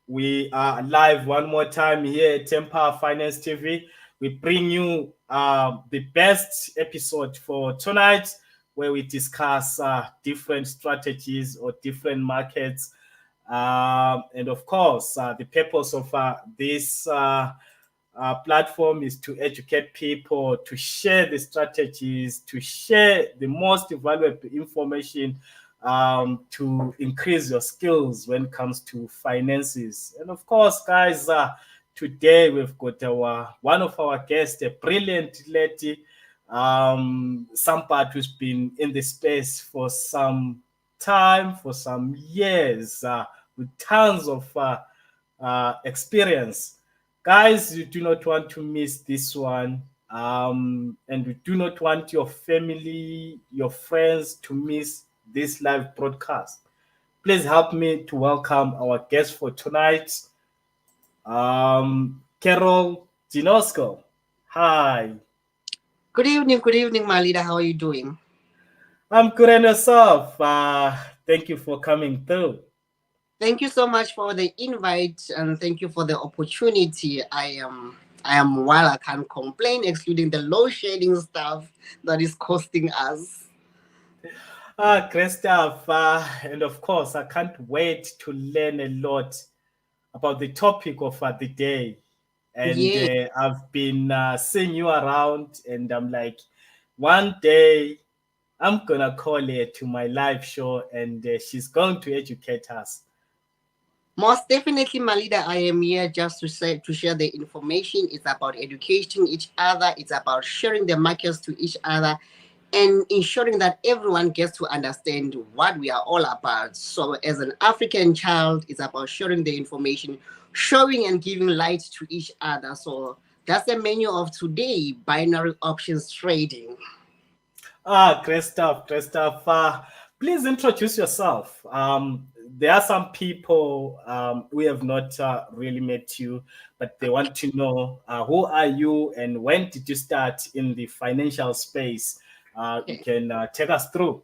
We are live one more time here at Temper Finance TV. We bring you the best episode for tonight, where we discuss different strategies or different markets. And of course, the purpose of this platform is to educate people, to share the strategies, to share the most valuable information to increase your skills when it comes to finances. And of course, guys, today we've got one of our guests, a brilliant lady, somebody who's been in the space for some time, for some years, with tons of experience. Guys, you do not want to miss this one. And we do not want your family, your friends to miss this live broadcast. Please help me to welcome our guest for tonight, Carol Ginosko. Hi. Good evening, my leader. How are you doing? I'm good and yourself. Thank you for coming through. Thank you so much for the invite and thank you for the opportunity. I am well, I can't complain, excluding the low shading stuff that is costing us. Great stuff. And of course, I can't wait to learn a lot about the topic of the day. And Yeah, I've been seeing you around, and I'm like, one day I'm gonna call her to my live show, and she's going to educate us. most definitely, my leader. I am here just to share the information. It's about educating each other. It's about sharing the markets to each other, and ensuring that everyone gets to understand what we are all about. So, as an African child, it's about sharing the information, showing and giving light to each other. So, that's the menu of today: binary options trading. Great stuff, great stuff. Please introduce yourself. There are some people we have not really met you, but they want to know who are you and when did you start in the financial space? You Okay. can take us through.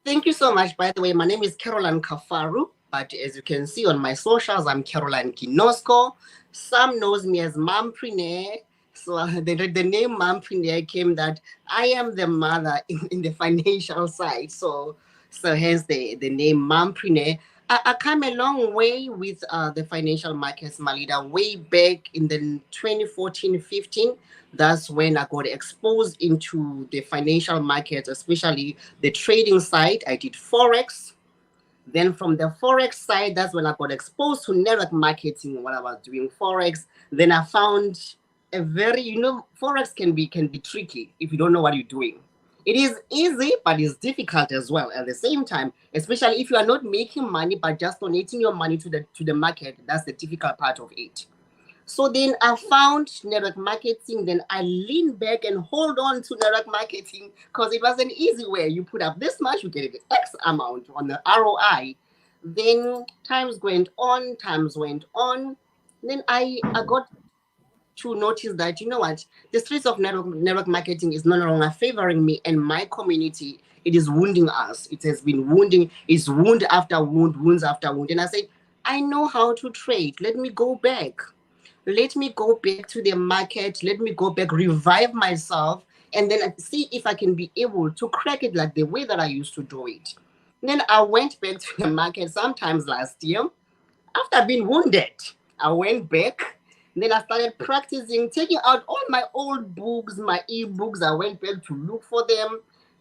Thank you so much. By the way, my name is Caroline Kafaru, but as you can see on my socials, I'm Caroline Ginosko. Some knows me as Mompreneur. So the name Mompreneur came that I am the mother in the financial side. So hence the name Mompreneur. I come a long way with the financial markets, Malida, way back in the 2014-15. That's when I got exposed into the financial markets, especially the trading side. I did Forex. Then from the Forex side, that's when I got exposed to network marketing when I was doing Forex. Then I found a very, Forex can be tricky if you don't know what you're doing. It is easy, but it's difficult as well at the same time, especially if you are not making money but just donating your money to the market. That's the difficult part of it. So then I found network marketing. Then I lean back and hold on to network marketing because it was an easy way. You put up this much, you get X amount on the ROI. Then times went on. Then I got to notice that, you know what, the streets of network marketing is no longer favoring me and my community. It is wounding us. It has been wounding. It's wound after wound, wounds after wound. And I said, I know how to trade. Let me go back. Let me go back to the market. Let me go back, revive myself, and then see if I can be able to crack it like the way that I used to do it. Then I went back to the market sometimes last year after being wounded. I went back. Then I started practicing, taking out all my old books, my e-books. I went back to look for them.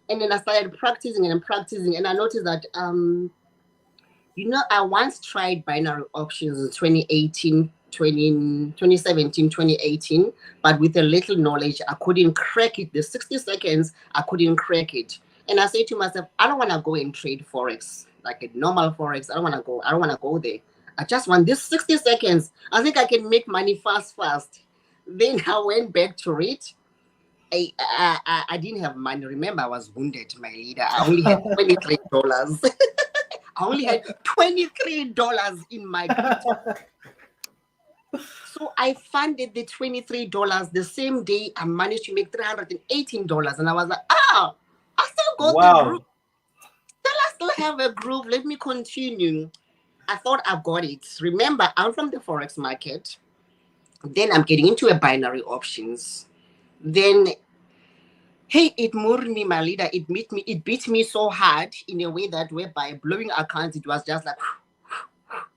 And then I started practicing and practicing. And I noticed that I once tried binary options in 2018, 2017, 2018, but with a little knowledge, I couldn't crack it. The 60 seconds, I couldn't crack it. And I said to myself, I don't want to go and trade Forex, like a normal Forex. I don't want to go there. I just want this 60 seconds. I think I can make money fast. Then I went back to it. I didn't have money. Remember, I was wounded, my leader. I only had $23. I only had $23 in my crypto. So I funded the $23 the same day. I managed to make $318. And I was like, I still got the group. Wow. I still have a group. Let me continue. I thought I got it. Remember, I'm from the forex market. Then I'm getting into a binary options. Then hey, it moved me, my leader. It beat me so hard in a way that whereby blowing accounts, it was just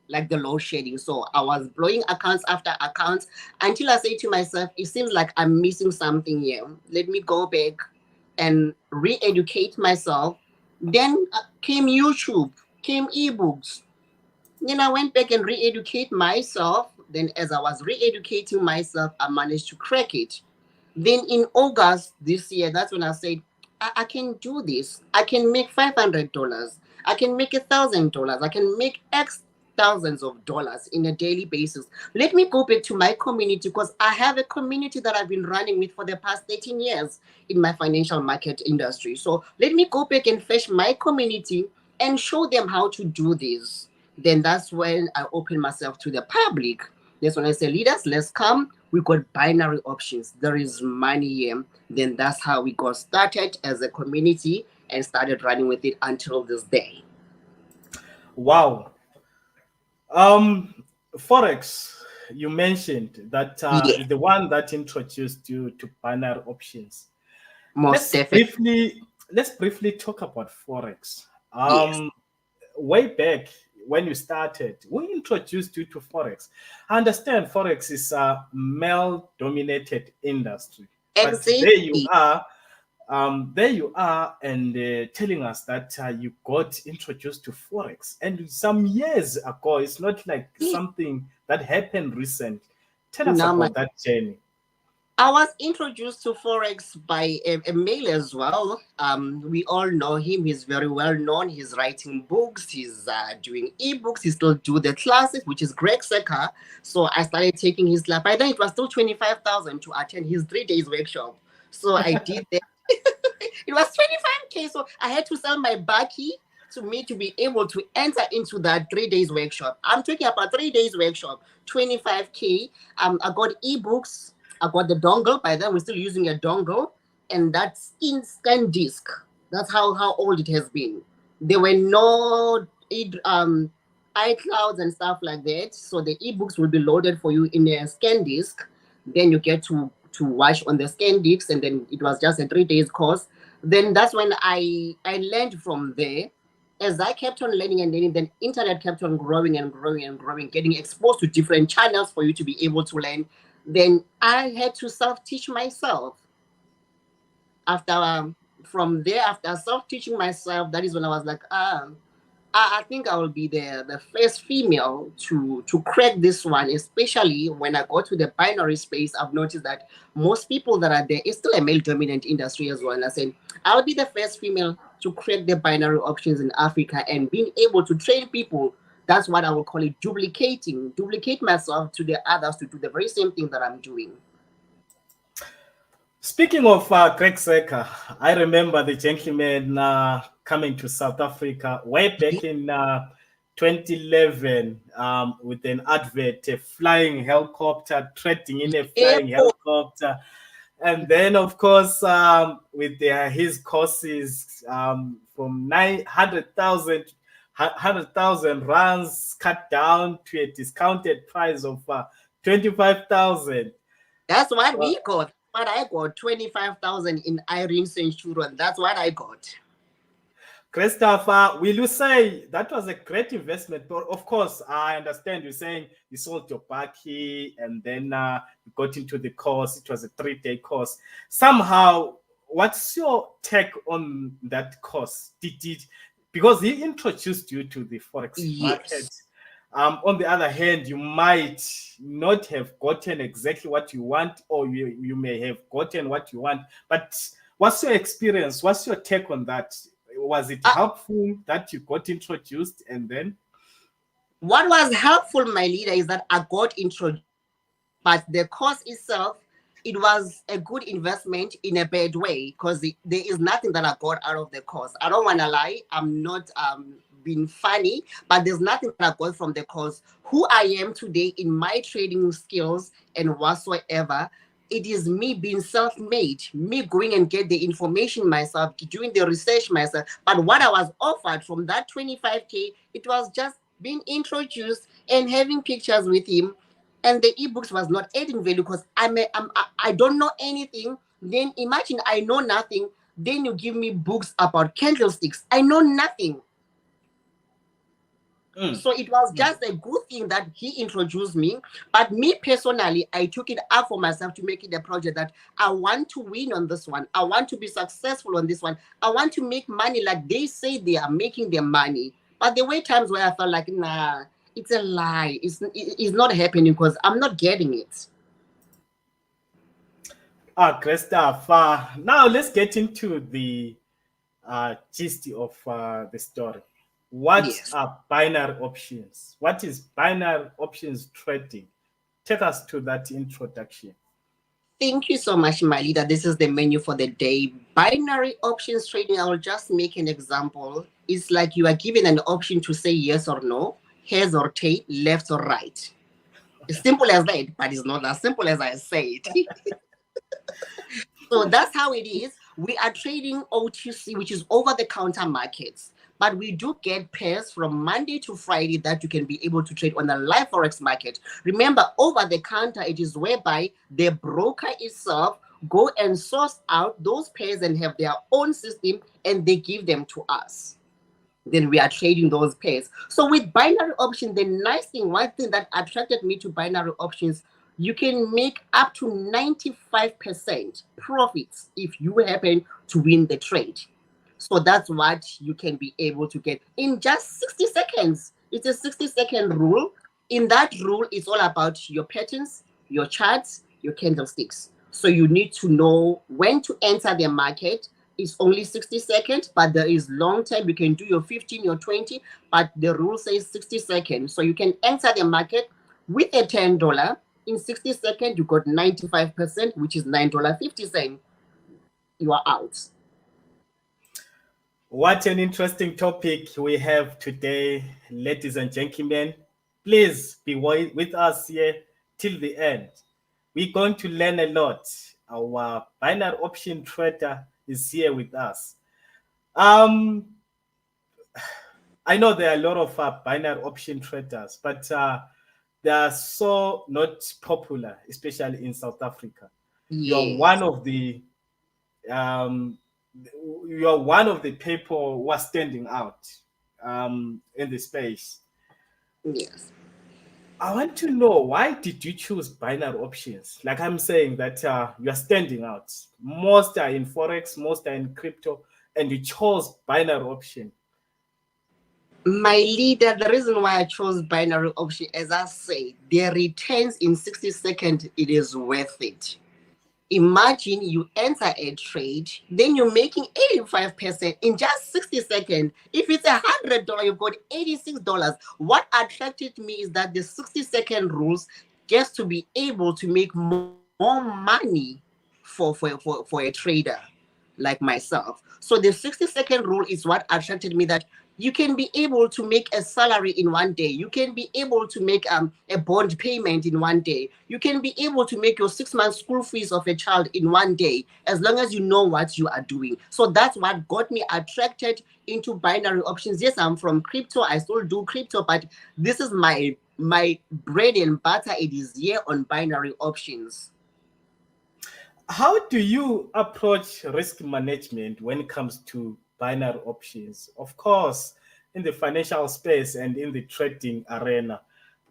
like the load shedding. So I was blowing accounts after accounts until I say to myself, it seems like I'm missing something here. Let me go back and re-educate myself. Then came YouTube, came ebooks. Then I went back and re-educate myself. Then as I was re-educating myself, I managed to crack it. Then in August this year, that's when I said, I can do this. I can make $500. I can make $1,000. I can make X thousands of dollars in a daily basis. Let me go back to my community because I have a community that I've been running with for the past 13 years in my financial market industry. So let me go back and fetch my community and show them how to do this. Then that's when I open myself to the public. That's when I say, leaders, let's come. We got binary options. There is money here. Then that's how we got started as a community and started running with it until this day. Wow. Forex, you mentioned that Yeah, is the one that introduced you to binary options. most Let's definitely. briefly let's briefly talk about Forex. Yes, Way back when you started, we introduced you to Forex. I understand Forex is a male-dominated industry, but exactly. there you are, and telling us that you got introduced to Forex, and some years ago. It's not like Yeah. something that happened recent. Tell us Now, about that journey. I was introduced to Forex by a male as well. We all know him. He's very well known. He's writing books. He's doing ebooks. He still do the classes, which is Greg Secker. So I started taking his class. By then, it was still 25,000 to attend his 3 days workshop. So I did that. It was 25K. So I had to sell my Baki to me to be able to enter into that 3 days workshop. I'm talking about 3 days workshop, 25K. I got ebooks. I got the dongle. By then, we're still using a dongle, and that's instant disk. That's how old it has been. There were no iClouds and stuff like that, so the ebooks will be loaded for you in a scan disk. Then you get to watch on the scan discs, and then it was just a 3 days course. Then that's when I learned from there. As I kept on learning and learning, then internet kept on growing and growing and growing, getting exposed to different channels for you to be able to learn. Then I had to self-teach myself. After from there, after self-teaching myself, that is when I was like, I think I will be the first female to crack this one, especially when I go to the binary space. I've noticed that most people that are there is still a male dominant industry as well. And I said, I'll be the first female to crack the binary options in Africa and being able to train people. That's what I will call it duplicate myself to the others to do the very same thing that I'm doing. Speaking of Greg Secker, I remember the gentleman coming to South Africa way back in 2011 with an advert, a flying helicopter, trading in a flying Airport. helicopter. And then, of course, with his courses from 100,000 runs cut down to a discounted price of 25,000. That's what we got. What I got, 25,000 in Irene Centurion. That's what I got. Christopher, will you say that was a great investment? But of course, I understand you're saying you sold your Baki and then you got into the course. It was a 3-day course. Somehow, what's your take on that course? Because he introduced you to the Forex market. Yes. On the other hand, you might not have gotten exactly what you want, or you may have gotten what you want. But what's your experience? What's your take on that? Was it helpful that you got introduced and then? What was helpful, my leader, is that I got introduced, but the course itself, it was a good investment in a bad way because there is nothing that I got out of the course. I don't want to lie. I'm not being funny, but there's nothing that I got from the course. Who I am today in my trading skills and whatsoever, it is me being self-made, me going and get the information myself, doing the research myself. But what I was offered from that 25K, it was just being introduced and having pictures with him, and the ebooks was not adding value because I don't know anything. Then imagine I know nothing. Then you give me books about candlesticks. I know nothing. So it was just a good thing that he introduced me. But me personally, I took it up for myself to make it a project that I want to win on this one. I want to be successful on this one. I want to make money like they say they are making their money. But there were times where I felt like, nah, it's a lie. It's not happening because I'm not getting it. Great stuff. Now let's get into the gist of the story. What Yes. are binary options? What is binary options trading? Take us to that introduction. Thank you so much, my leader. This is the menu for the day. Binary options trading, I will just make an example. It's like you are given an option to say yes or no, heads or tail, left or right. It's simple as that, but it's not as simple as I say it. So that's how it is. We are trading OTC, which is over the counter markets. But we do get pairs from Monday to Friday that you can be able to trade on the live forex market. Remember, over the counter, it is whereby the broker itself go and source out those pairs and have their own system and they give them to us. Then we are trading those pairs. So with binary option, the nice thing, one thing that attracted me to binary options, you can make up to 95% profits if you happen to win the trade. So that's what you can be able to get in just 60 seconds. It's a 60-second rule. In that rule, it's all about your patterns, your charts, your candlesticks. So you need to know when to enter the market. It's only 60 seconds, but there is long time. You can do your 15, your 20, but the rule says 60 seconds. So you can enter the market with a $10. In 60 seconds, you got 95%, which is $9.50. You are out. What an interesting topic we have today, ladies and gentlemen. Please be with us here till the end. We're going to learn a lot. Our binary option trader is here with us. Um, I know there are a lot of binary option traders, but they are so not popular, especially in South Africa. You are Yes, one of the um, you are one of the people who are standing out in the space. yes. I want to know, why did you choose binary options? Like I'm saying that you are standing out. Most are in forex, most are in crypto, and you chose binary option. My leader, the reason why I chose binary option, as I say, the returns in 60 seconds, it is worth it. Imagine you enter a trade, then you're making 85% in just 60 seconds. If it's $100, you've got $86. What attracted me is that the 60-second rules just to be able to make more money for a trader like myself. So the 60-second rule is what attracted me, that you can be able to make a salary in one day. You can be able to make a bond payment in one day. You can be able to make your 6 months school fees of a child in one day, as long as you know what you are doing. So that's what got me attracted into binary options. Yes, I'm from crypto. I still do crypto, but this is my bread and butter. It is here on binary options. How do you approach risk management when it comes to binary options? Of course, in the financial space and in the trading arena,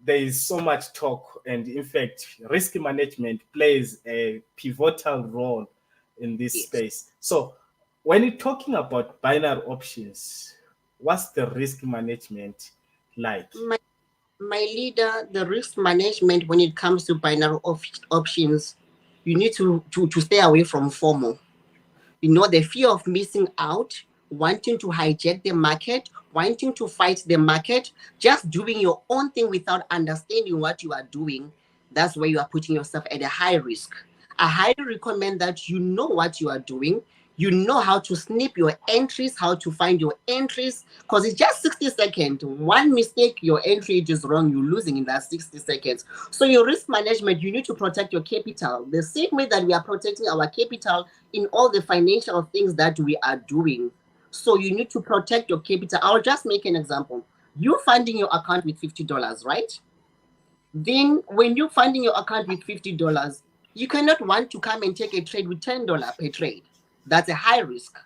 there is so much talk, and in fact, risk management plays a pivotal role in this Yes. space. So, when you're talking about binary options, what's the risk management like? My leader, the risk management when it comes to binary options, you need to stay away from FOMO. The fear of missing out, wanting to hijack the market, wanting to fight the market, just doing your own thing without understanding what you are doing. That's where you are putting yourself at a high risk. I highly recommend that you know what you are doing. You know how to snip your entries, how to find your entries, because it's just 60 seconds. One mistake, your entry is wrong, you're losing in that 60 seconds. So your risk management, you need to protect your capital. The same way that we are protecting our capital in all the financial things that we are doing. So you need to protect your capital. I'll just make an example. You funding your account with $50, right? Then when you're funding your account with $50, you cannot want to come and take a trade with $10 per trade. That's a high risk.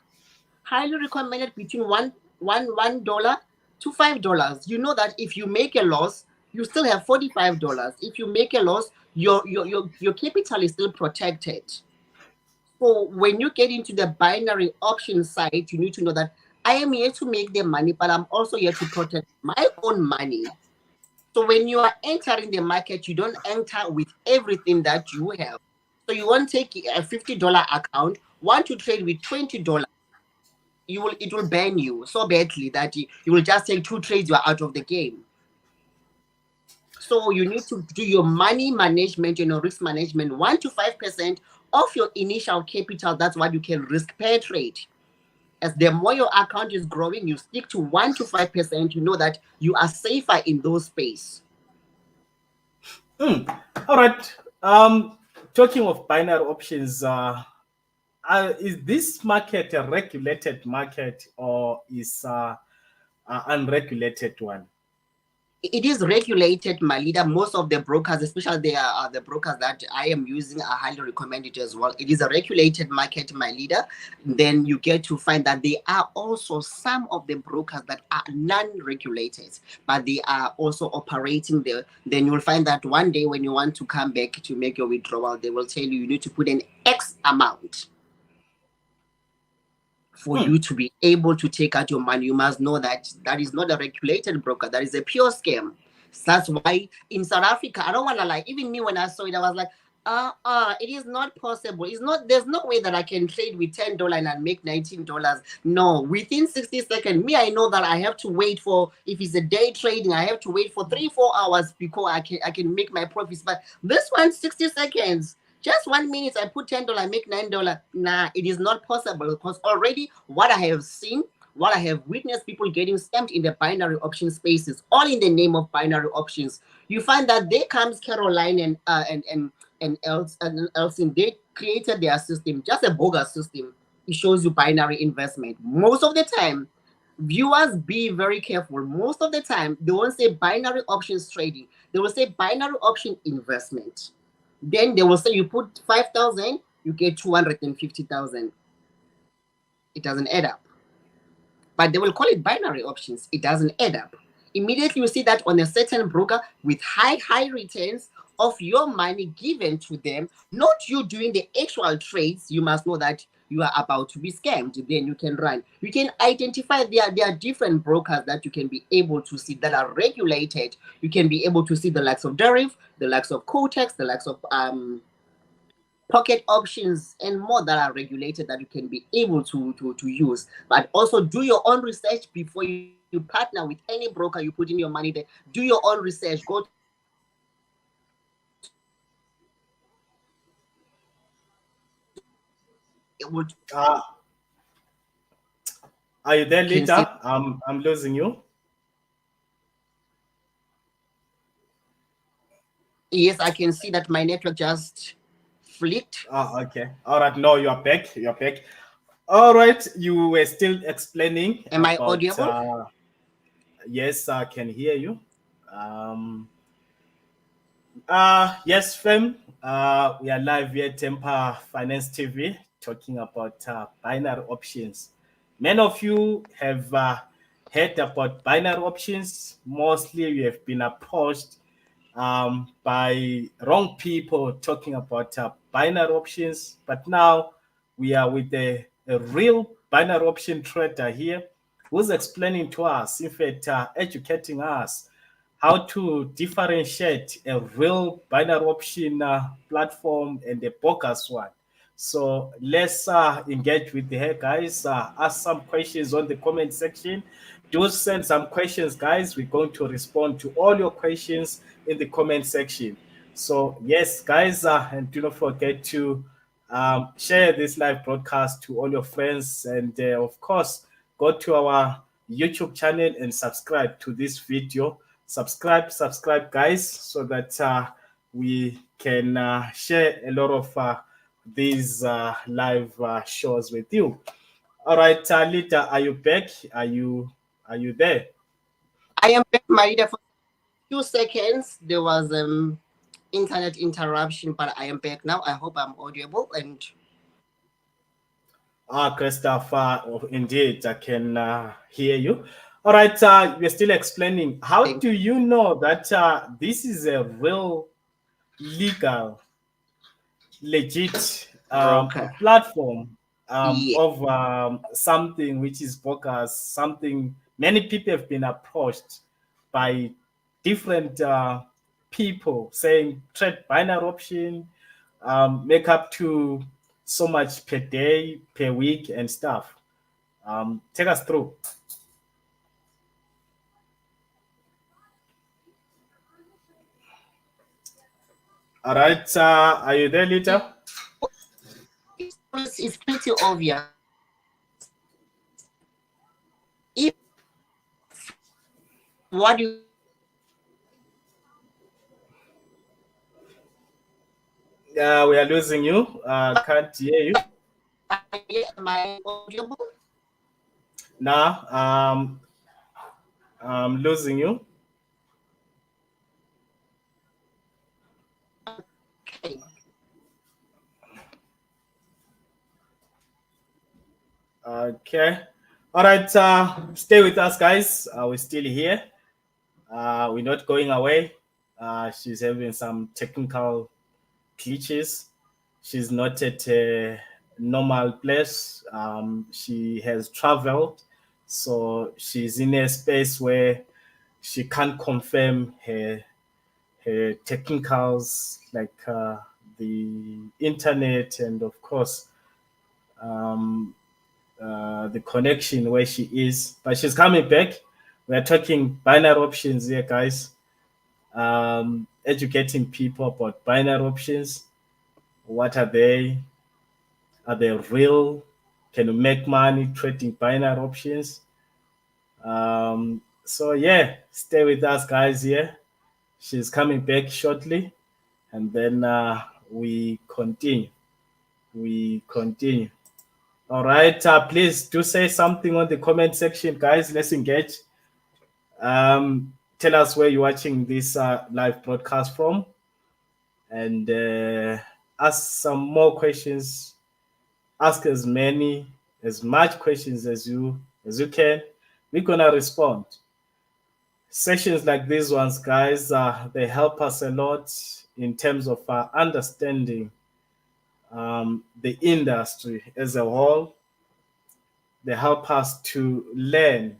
Highly recommended between $1 to $5. You know that if you make a loss, you still have $45. If you make a loss, your capital is still protected. So when you get into the binary option side, you need to know that I am here to make the money, but I'm also here to protect my own money. So when you are entering the market, you don't enter with everything that you have. So you won't take a $50 account, want to trade with $20. It will ban you so badly that you will just take 2 trades, you are out of the game. So you need to do your money management, risk management, 1 to 5% of your initial capital. That's what you can risk per trade. As the more your account is growing, you stick to 1 to 5%. You know that you are safer in those space. All right. Talking of binary options, is this market a regulated market or is an unregulated one? It is regulated, my leader. Most of the brokers, especially the brokers that I am using, I highly recommend it as well. It is a regulated market, my leader. Then you get to find that there are also some of the brokers that are non-regulated, but they are also operating there. Then you will find that one day when you want to come back to make your withdrawal, they will tell you need to put an X amount for you to be able to take out your money. You must know that that is not a regulated broker. That is a pure scam. That's why in South Africa, I don't want to lie. Even me, when I saw it, I was like, it is not possible. It's not. There's no way that I can trade with $10 and make $19. No, within 60 seconds. Me, I know that I have to wait for. If it's a day trading, I have to wait for 3-4 hours before I can make my profits. But this one, 60 seconds. Just 1 minute, I put $10, make $9. Nah, it is not possible because already what I have seen, what I have witnessed, people getting scammed in the binary option spaces, all in the name of binary options. You find that there comes Caroline and Elsin. They created their system, just a bogus system. It shows you binary investment. Most of the time, viewers, be very careful. Most of the time, they won't say binary options trading. They will say binary option investment. Then they will say you put 5,000, you get 250,000. It doesn't add up. But they will call it binary options. It doesn't add up. Immediately you see that on a certain broker with high returns of your money given to them, not you doing the actual trades, you must know that you are about to be scammed. Then you can run. You can identify there are different brokers that you can be able to see that are regulated. You can be able to see the likes of Deriv, the likes of Cotex, the likes of pocket options and more that are regulated that you can be able to use. But also do your own research before you partner with any broker you put in your money there. Do your own research, go to their website, see what they are doing, and then you can be able to Uh, are you there, can see. Lita? I'm losing you. Yes, I can see that my network just flicked. Okay. All right. No, you are back. You are back. All right. You were still explaining Am I about. audible? Yes, I can hear you. Um, yes, fam. We are live here at Temper Finance TV talking about binary options. Many of you have heard about binary options. Mostly, you have been approached by wrong people talking about binary options. But now we are with a real binary option trader here who's explaining to us, in fact, educating us how to differentiate a real binary option platform and a bogus one. So let's engage with her, guys. Ask some questions on the comment section. Do send some questions, guys. We're going to respond to all your questions in the comment section. So yes, guys, and do not forget to share this live broadcast to all your friends, and of course, go to our YouTube channel and subscribe to this video. Subscribe, guys, so that we can share a lot of these live shows with you. All right, Lita, are you back? Are you there? I am back, my leader, for a few seconds. There was internet interruption, but I am back now. I hope I'm audible and Christopher, oh, indeed, I can hear you. All right, we're still explaining. How thank do you know that this is a real legal legit broker. platform Yeah. of something which is bogus, something many people have been approached by different people saying trade binary option, make up to so much per day, per week, and stuff. Take us through. All right, are you there, Lita? It's pretty obvious. If what you We are losing you. Can't hear you. am I audible? Now, I'm losing you. Okay. Okay. All right. Stay with us, guys. We're still here. We're not going away. She's having some technical glitches. She's not at a normal place. She has traveled. So she's in a space where she can't confirm her technicals like the internet and, of course, um, the connection where she is, but she's coming back. We're talking binary options here, guys. Educating people about binary options. What are they? Are they real? Can you make money trading binary options? So yeah, stay with us, guys. Here, she's coming back shortly, and then we continue. We continue. All right. Please do say something on the comment section, guys. Let's engage. Tell us where you're watching this live broadcast from, and ask some more questions. Ask as much questions as you can. We're gonna respond. Sessions like these ones, guys, they help us a lot in terms of understanding the industry as a whole. They help us to learn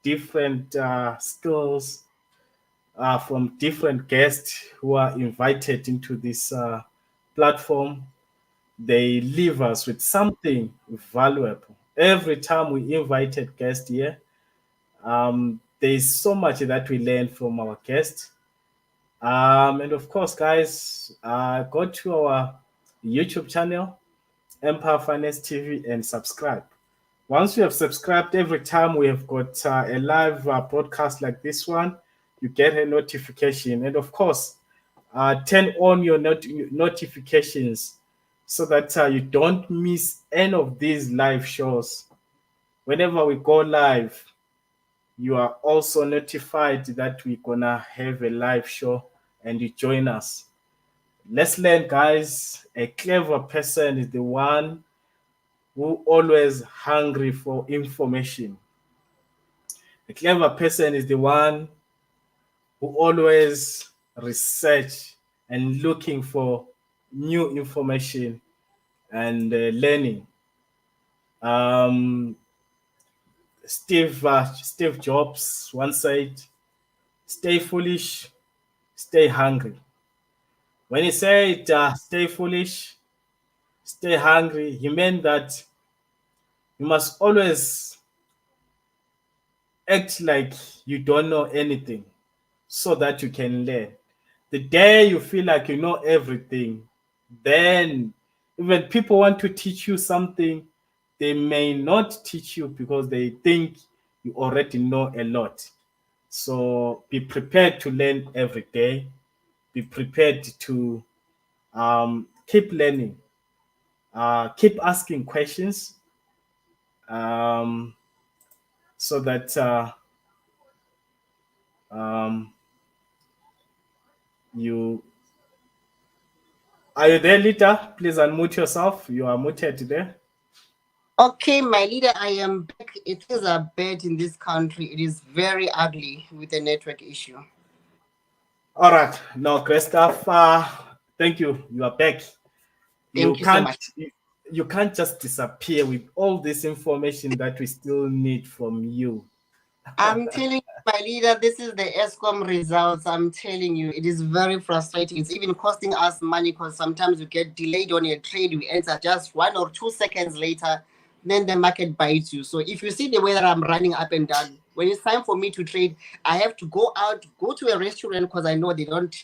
different skills from different guests who are invited into this platform. They leave us with something valuable. Every time we invited guests here, there's so much that we learn from our guests. And of course, guys, go to our YouTube channel, Empire Finance TV, and subscribe. Once you have subscribed, every time we have got a live broadcast like this one, you get a notification. And of course, turn on your notifications so that you don't miss any of these live shows. Whenever we go live, you are also notified that we're gonna have a live show and you join us. Let's learn, guys. A clever person is the one who always hungry for information. A clever person is the one who always research and looking for new information and learning. Um, Steve Jobs once said, "Stay foolish, stay hungry." When he said, "Stay foolish, stay hungry," he meant that you must always act like you don't know anything so that you can learn. The day you feel like you know everything, then even people want to teach you something, they may not teach you because they think you already know a lot. So be prepared to learn every day. Be prepared to keep learning. Keep asking questions um, so that Um, you are you there, Lita? Please unmute yourself. You are muted there. Okay, my leader, I am back. Things are bad in this country. It is very ugly with the network issue. All right. No, Christoph, thank you. You are back. Thank You you so can't much. you can't just disappear with all this information that we still need from you. I'm telling you, my leader, this is the ESCOM results. I'm telling you, it is very frustrating. It's even costing us money because sometimes we get delayed on a trade. We enter just 1 or 2 seconds later, then the market bites you. So if you see the way that I'm running up and down, when it's time for me to trade, I have to go out, go to a restaurant because I know they don't,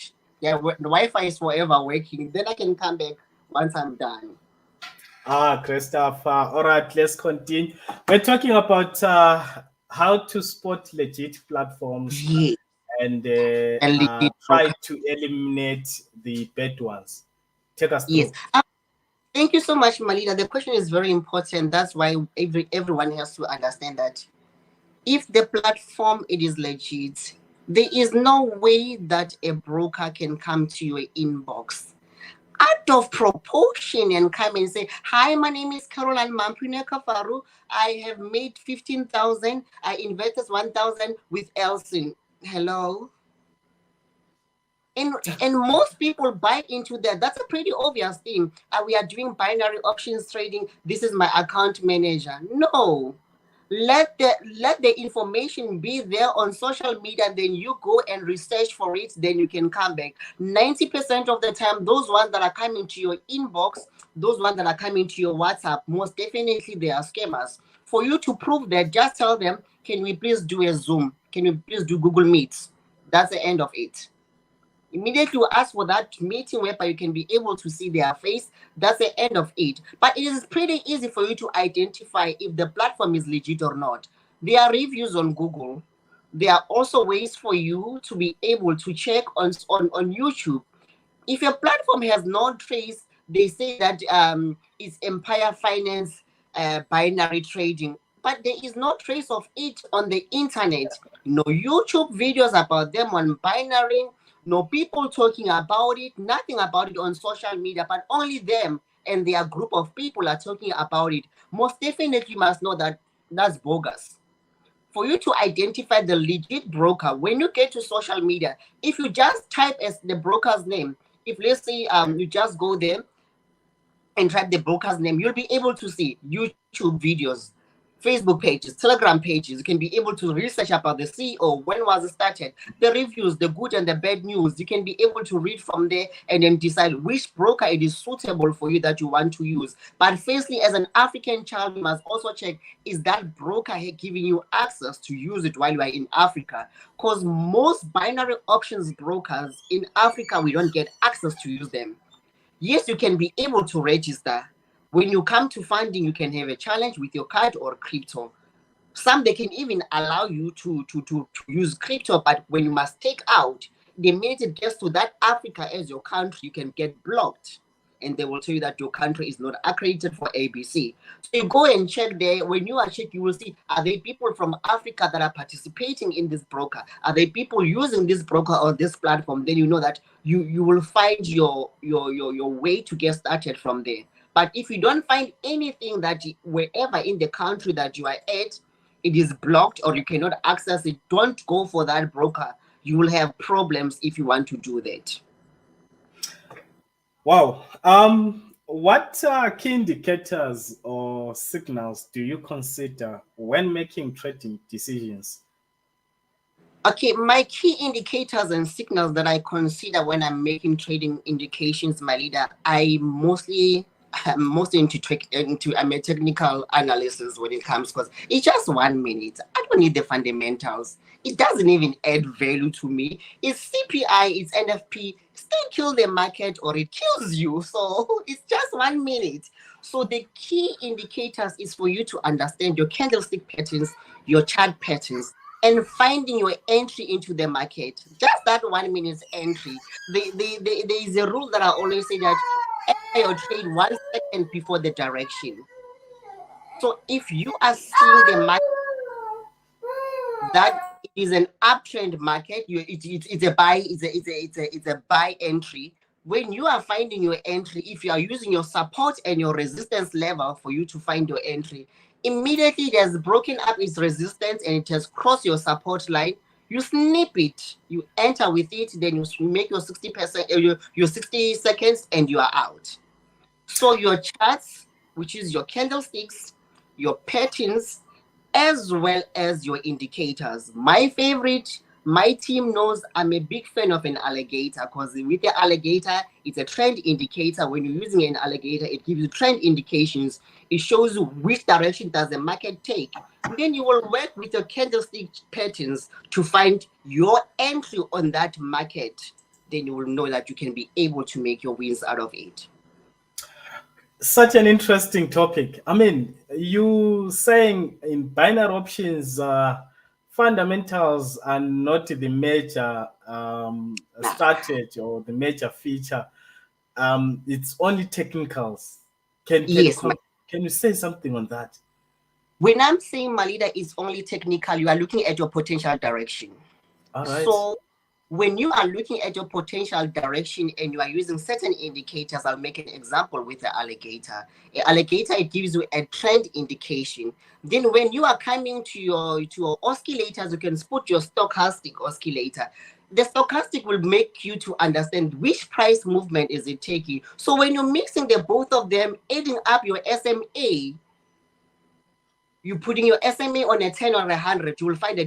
the Wi-Fi is forever working. Then I can come back once I'm done. Christopher. All right, let's continue. We're talking about how to spot legit platforms Yes. and And legit try broker. to eliminate the bad ones. Take us Yes. through. Thank you so much, Malida. The question is very important. That's why everyone has to understand that if the platform it is legit, there is no way that a broker can come to your inbox out of proportion and come and say, "Hi, my name is Caroline Mampune Kafaru. I have made 15,000. I invested 1,000 with Elsin." Hello. And most people buy into that. That's a pretty obvious thing. We are doing binary options trading. This is my account manager. No, let the information be there on social media. Then you go and research for it. Then you can come back. 90% of the time, those ones that are coming to your inbox, those ones that are coming to your WhatsApp, most definitely they are scammers. For you to prove that, just tell them, "Can we please do a Zoom? Can we please do Google Meets?" That's the end of it. Immediately you ask for that meeting whereby you can be able to see their face. That's the end of it. But it is pretty easy for you to identify if the platform is legit or not. There are reviews on Google. There are also ways for you to be able to check on YouTube. If your platform has no trace, they say that it's Empire Finance binary trading, but there is no trace of it on the internet. No YouTube videos about them on binary, no people talking about it, nothing about it on social media, but only them and their group of people are talking about it. Most definitely, you must know that that's bogus. For you to identify the legit broker, when you get to social media, if you just type as the broker's name, if let's say you just go there and type the broker's name, you'll be able to see YouTube videos, Facebook pages, Telegram pages. You can be able to research about the CEO, when was it started, the reviews, the good and the bad news. You can be able to read from there and then decide which broker it is suitable for you that you want to use. But firstly, as an African child, you must also check, is that broker giving you access to use it while you are in Africa? Because most binary options brokers in Africa, we don't get access to use them. Yes, you can be able to register. When you come to funding, you can have a challenge with your card or crypto. Some they can even allow you to use crypto, but when you must take out, the minute it gets to that Africa as your country, you can get blocked. And they will tell you that your country is not accredited for ABC. So you go and check there. When you are checking, you will see, are there people from Africa that are participating in this broker? Are there people using this broker or this platform? Then you know that you will find your way to get started from there. But if you don't find anything that wherever in the country that you are at, it is blocked or you cannot access it, don't go for that broker. You will have problems if you want to do that. Wow. What key indicators or signals do you consider when making trading decisions? Okay, my key indicators and signals that I consider when I'm making trading indications, my leader, I'm mostly into I'm a technical analysis when it comes, because it's just 1 minute. I don't need the fundamentals. It doesn't even add value to me. It's CPI, it's NFP. Still kill the market or it kills you. So it's just 1 minute. So the key indicators is for you to understand your candlestick patterns, your chart patterns, and finding your entry into the market. Just that 1 minute entry. There is a rule that I always say that enter your trade 1 second before the direction. So if you are seeing the market that it is an uptrend market. It's a buy. It's a buy entry. When you are finding your entry, if you are using your support and your resistance level for you to find your entry, immediately it has broken up its resistance and it has crossed your support line. You snip it, you enter with it, then you make your 60%, your 60 seconds, and you are out. So your charts, which is your candlesticks, your patterns, as well as your indicators. My favorite, my team knows I'm a big fan of an alligator, because with the alligator, it's a trend indicator. When you're using an alligator, it gives you trend indications. It shows you which direction does the market take. Then you will work with your candlestick patterns to find your entry on that market. Then you will know that you can be able to make your wins out of it. Such an interesting topic. I mean, you saying in binary options, fundamentals are not the major strategy or the major feature. It's only technicals. Yes, Can you say something on that? when I'm saying Malida is only technical, you are looking at your potential direction. All right. So when you are looking at your potential direction and you are using certain indicators, I'll make an example with the alligator. An alligator, it gives you a trend indication. Then when you are coming to your oscillators, you can put your stochastic oscillator. The stochastic will make you to understand which price movement is it taking. So when you're mixing the both of them, adding up your SMA, you putting your SMA on a 10 or a 100, you will find a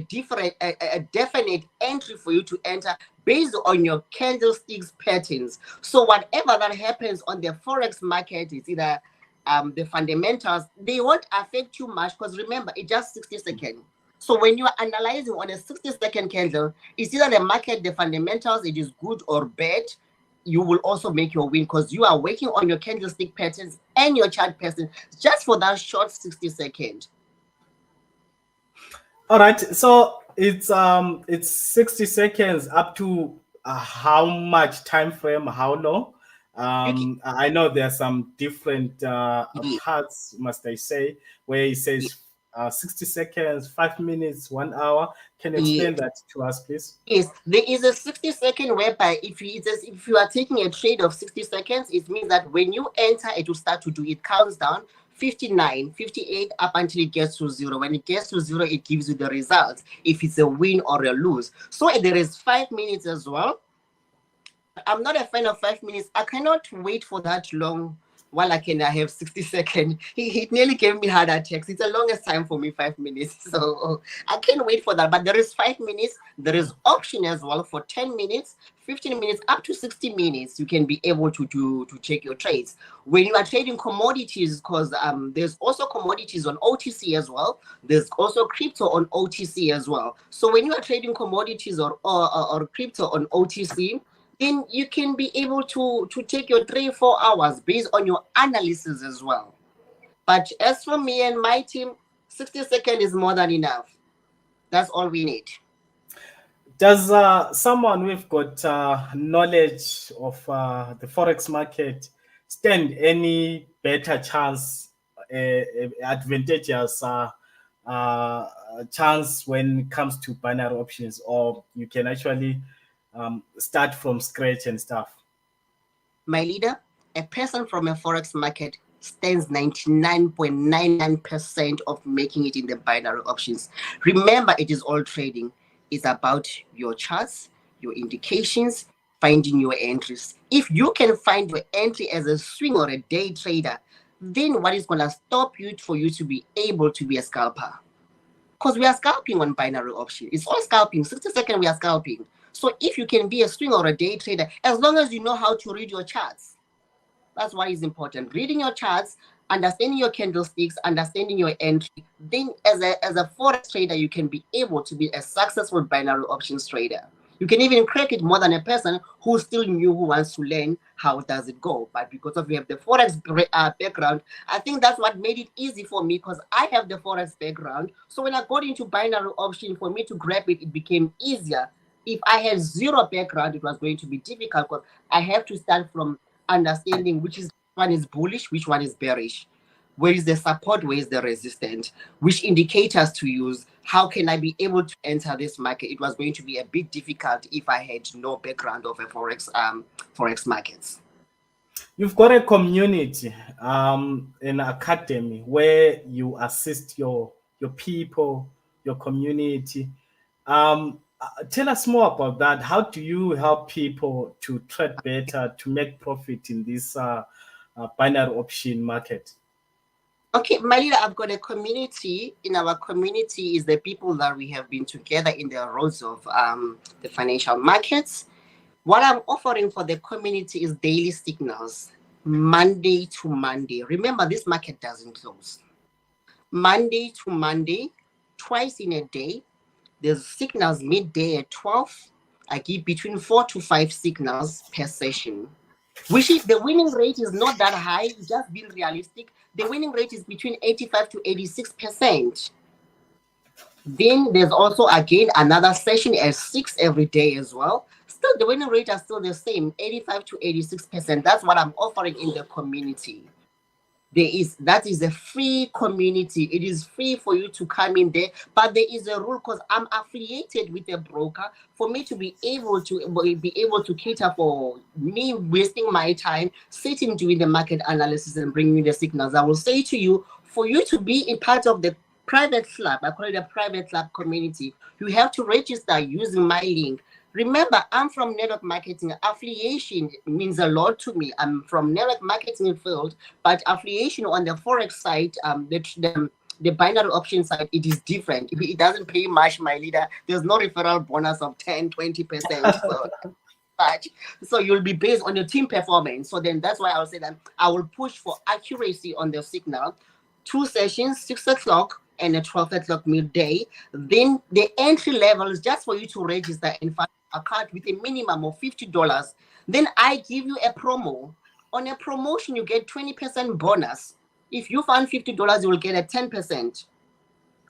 definite entry for you to enter based on your candlesticks patterns. So whatever that happens on the forex market, is either the fundamentals, they won't affect you much, because remember, it's just 60 seconds. So when you are analyzing on a 60-second candle, it's either the market, the fundamentals, it is good or bad. You will also make your win, because you are working on your candlestick patterns and your chart patterns just for that short 60 seconds. All right, so it's 60 seconds up to how much time frame, how long? I know there are some different parts, must I say, where it says 60 seconds, 5 minutes, 1 hour. Can you explain that to us, please? Yes, there is a 60-second whereby if you are taking a trade of 60 seconds, it means that when you enter, it will start to do, it counts down 59, 58 up until it gets to 0. When it gets to 0, it gives you the results, if it's a win or a lose. So there is 5 minutes as well. I'm not a fan of 5 minutes. I cannot wait for that long while I have 60 seconds. It nearly gave me heart attacks. It's the longest time for me, 5 minutes. So I can't wait for that. But there is 5 minutes. There is option as well for 10 minutes, 15 minutes, up to 60 minutes. You can be able to check your trades. When you are trading commodities, because there's also commodities on OTC as well. There's also crypto on OTC as well. So when you are trading commodities or crypto on OTC, then you can be able to take your 3-4 hours based on your analysis as well. But as for me and my team, 60 seconds is more than enough. That's all we need. Does someone who've got knowledge of the forex market stand any better chance, advantageous chance when it comes to binary options, or you can actually start from scratch and stuff? My leader, a person from a forex market stands 99.99% of making it in the binary options. Remember, it is all trading. It's about your charts, your indications, finding your entries. If you can find your entry as a swing or a day trader, then what is going to stop you for you to be able to be a scalper? Because we are scalping on binary option. It's all scalping. 60 seconds, we are scalping. So if you can be a swing or a day trader, as long as you know how to read your charts, that's what is important. Reading your charts, understanding your candlesticks, understanding your entry. Then as a forex trader, you can be able to be a successful binary options trader. You can even crack it more than a person who's still new, who wants to learn how does it go. But because of you have the forex background, I think that's what made it easy for me, because I have the forex background. So when I got into binary option, for me to grab it, it became easier. If I had zero background, it was going to be difficult, because I have to start from understanding which one is bullish, which one is bearish. where is the support, where is the resistance, which indicators to use, how can I be able to enter this market. It was going to be a bit difficult if I had no background of a forex markets. You've got a community, an academy where you assist your people, your community. Tell us more about that. How do you help people to trade better, to make profit in this binary option market? Okay, Malila, I've got a community. In our community is the people that we have been together in the roles of the financial markets. What I'm offering for the community is daily signals, Monday to Monday. Remember, this market doesn't close. Monday to Monday, twice in a day. There's signals midday at 12. I give between 4 to 5 signals per session. Which is the winning rate is not that high, just being realistic. The winning rate is between 85 to 86%. Then there's also again another session at 6 every day as well. Still, the winning rate are still the same, 85 to 86%. That's what I'm offering in the community. That is a free community. It is free for you to come in there, but there is a rule because I'm affiliated with a broker. For me to be able to cater for me wasting my time sitting doing the market analysis and bringing me the signals, I will say to you, for you to be a part of the private club, I call it a private club community, you have to register using my link. Remember, I'm from network marketing. Affiliation means a lot to me. I'm from network marketing field, but affiliation on the forex side, the binary option side, it is different. It doesn't pay much, my leader. There's no referral bonus of 10, 20%. So you'll be based on your team performance. So then that's why I'll say that I will push for accuracy on the signal. 2 sessions, 6 o'clock and a 12 o'clock midday. Then the entry level is just for you to register and find a card with a minimum of $50. Then I give you a promo. On a promotion, you get 20% bonus. If you find $50, you will get a 10%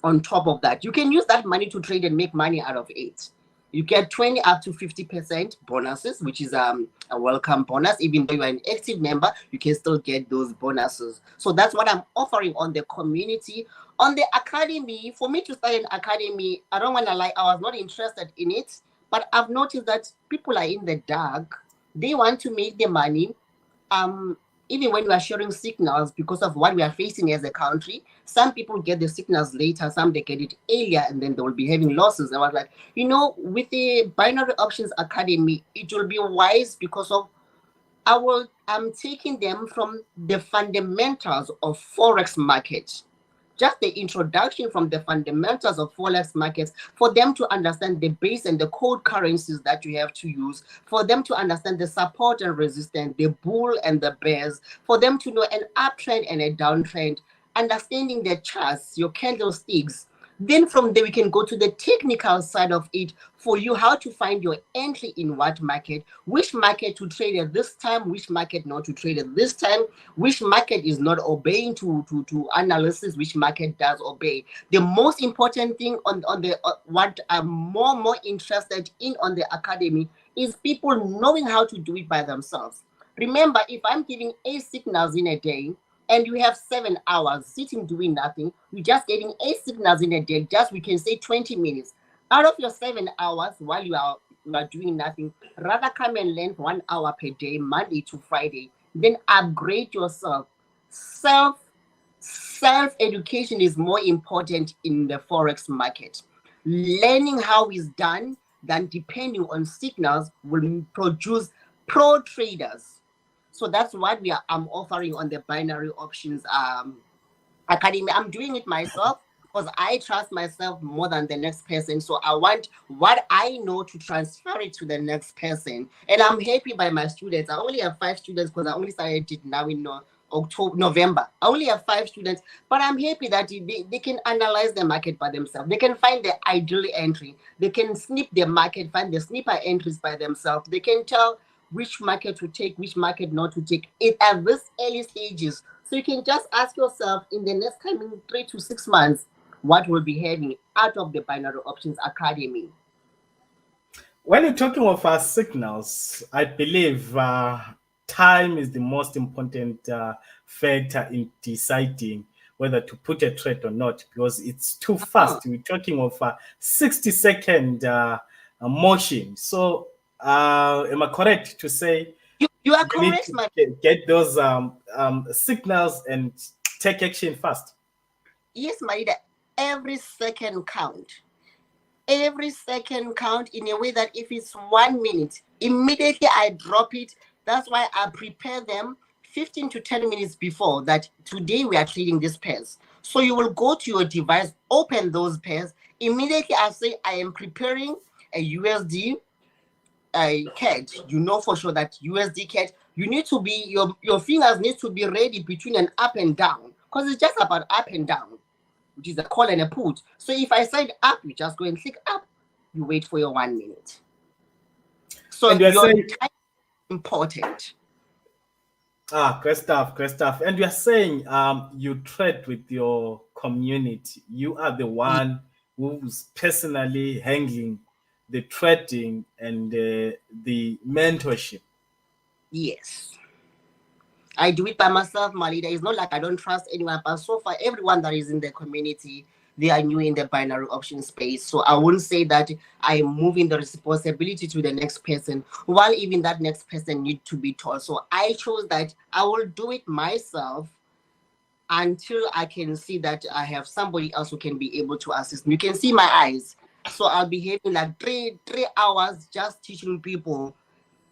on top of that. You can use that money to trade and make money out of it. You get 20 up to 50% bonuses, which is a welcome bonus. Even though you are an active member, you can still get those bonuses. So that's what I'm offering on the community. On the academy, for me to start an academy, I don't want to lie, I was not interested in it. But I've noticed that people are in the dark. They want to make the money. Even when we are sharing signals, because of what we are facing as a country, some people get the signals later, some they get it earlier, and then they will be having losses. I was like, with the Binary Options Academy, it will be wise because of I'm taking them from the fundamentals of forex market. Just the introduction from the fundamentals of forex markets for them to understand the base and the code currencies that you have to use, for them to understand the support and resistance, the bull and the bears, for them to know an uptrend and a downtrend, understanding the charts, your candlesticks. Then from there, we can go to the technical side of it for you, how to find your entry in what market, which market to trade at this time, which market not to trade at this time, which market is not obeying to analysis, which market does obey. The most important thing on the what I'm more interested in on the academy is people knowing how to do it by themselves. Remember, if I'm giving 8 signals in a day, and you have 7 hours sitting doing nothing, you're just getting 8 signals in a day, just we can say 20 minutes. Out of your 7 hours while you are doing nothing, rather come and learn 1 hour per day, Monday to Friday. Then upgrade yourself. Self-education is more important in the forex market. Learning how it's done than depending on signals will produce pro traders. So that's what I'm offering on the Binary Options Academy. I'm doing it myself because I trust myself more than the next person. So I want what I know to transfer it to the next person. And I'm happy by my students. I only have 5 students because I only started it now in November. I only have 5 students, but I'm happy that they can analyze the market by themselves. They can find the ideal entry. They can snip the market, find the snipper entries by themselves. They can tell which market to take, which market not to take it at this early stages. So you can just ask yourself in the next coming 3 to 6 months, what will be having out of the Binary Options Academy. When you're talking of signals, I believe time is the most important factor in deciding whether to put a trade or not, because it's too fast. We're talking of a 60-second motion. So, am I correct to say you are you need correct, my to get those signals and take action fast? yes, my leader. Every second count. Every second count in a way that if it's 1 minute, immediately I drop it. That's why I prepare them 15 to 10 minutes before that today we are trading these pairs. So you will go to your device, open those pairs. Immediately I say I am preparing a USD CAD. You know for sure that USD CAD, you need to be, your fingers need to be ready between an up and down, because it's just about up and down, which is a call and a put. So if I said up, you just go and click up. You wait for your 1 minute. So And you're your saying, time is important. great stuff, great stuff. And you're saying you trade with your community. You are the one who's personally handling the trading and the mentorship. Yes. I do it by myself, my leader. It's not like I don't trust anyone, but so far, everyone that is in the community, they are new in the binary option space. So I wouldn't say that I'm moving the responsibility to the next person, while even that next person need to be taught. So I chose that I will do it myself until I can see that I have somebody else who can be able to assist me. You can see my eyes. So I'll be having like three hours just teaching people.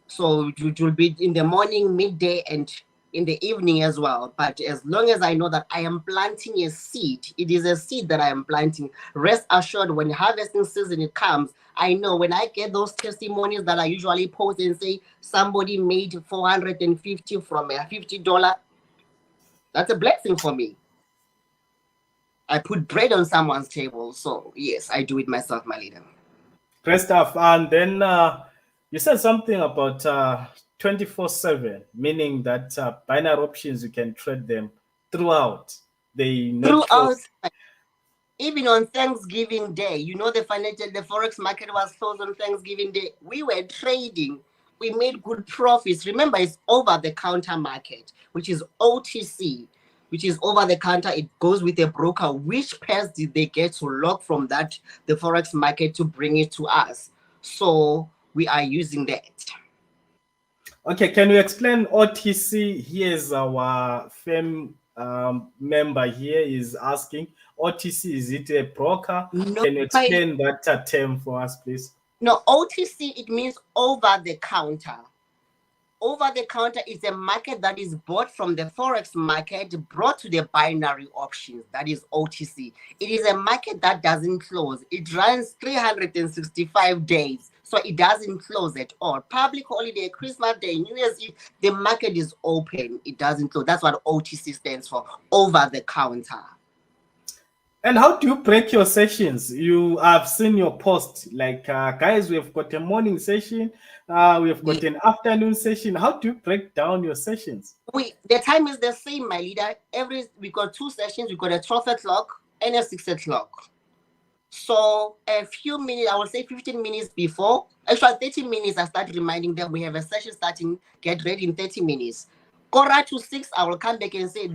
So it will be in the morning, midday, and in the evening as well. But as long as I know that I am planting a seed, it is a seed that I am planting. Rest assured, when harvesting season it comes, I know when I get those testimonies that I usually post and say somebody made 450 from a $50, that's a blessing for me. I put bread on someone's table. So yes, I do it myself, my leader. Great stuff. And then you said something about 24/7, meaning that binary options, you can trade them throughout. They not Throughout, close. even on Thanksgiving Day, the forex market was closed on Thanksgiving Day. We were trading. We made good profits. Remember, it's over the counter market, which is OTC, which is over the counter. It goes with a broker. Which pairs did they get to lock from the forex market to bring it to us? So we are using that. Okay, can you explain OTC? Here's our firm member here is asking. OTC, is it a broker? No, Can you explain that term for us, please? no, OTC, it means over the counter. Over the counter is a market that is bought from the forex market, brought to the binary options. That is OTC. It is a market that doesn't close. It runs 365 days. So it doesn't close at all. Public holiday, Christmas Day, New Year's Eve, the market is open. It doesn't close. That's what OTC stands for, over the counter. And how do you break your sessions? You have seen your post, like guys, we have got a morning session, we have got an afternoon session. How do you break down your sessions? The time is the same, my leader. We got 2 sessions. We got a 12 o'clock and a 6 o'clock. So a few minutes, I will say 15 minutes before, actually 30 minutes, I start reminding them we have a session starting, get ready in 30 minutes. Go right to 6, I will come back and say,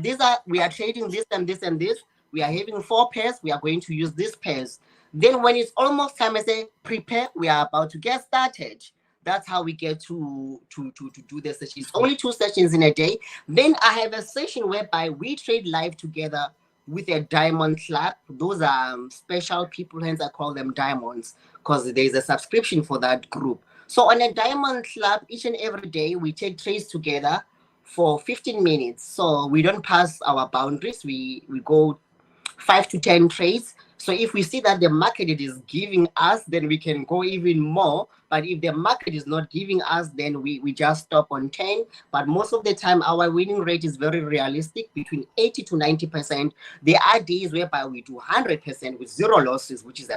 we are trading this and this and this. We are having 4 pairs. We are going to use these pairs. Then when it's almost time, I say, prepare. We are about to get started. That's how we get to do the sessions. Only 2 sessions in a day. Then I have a session whereby we trade live together with a diamond club. Those are special people, hence I call them diamonds, because there's a subscription for that group. So on a diamond club, each and every day, we take trades together for 15 minutes. So we don't pass our boundaries. We go 5 to 10 trades. So if we see that the market is giving us, then we can go even more. But if the market is not giving us, then we just stop on 10. But most of the time, our winning rate is very realistic, between 80 to 90%. There are days whereby we do 100% with 0 losses, which is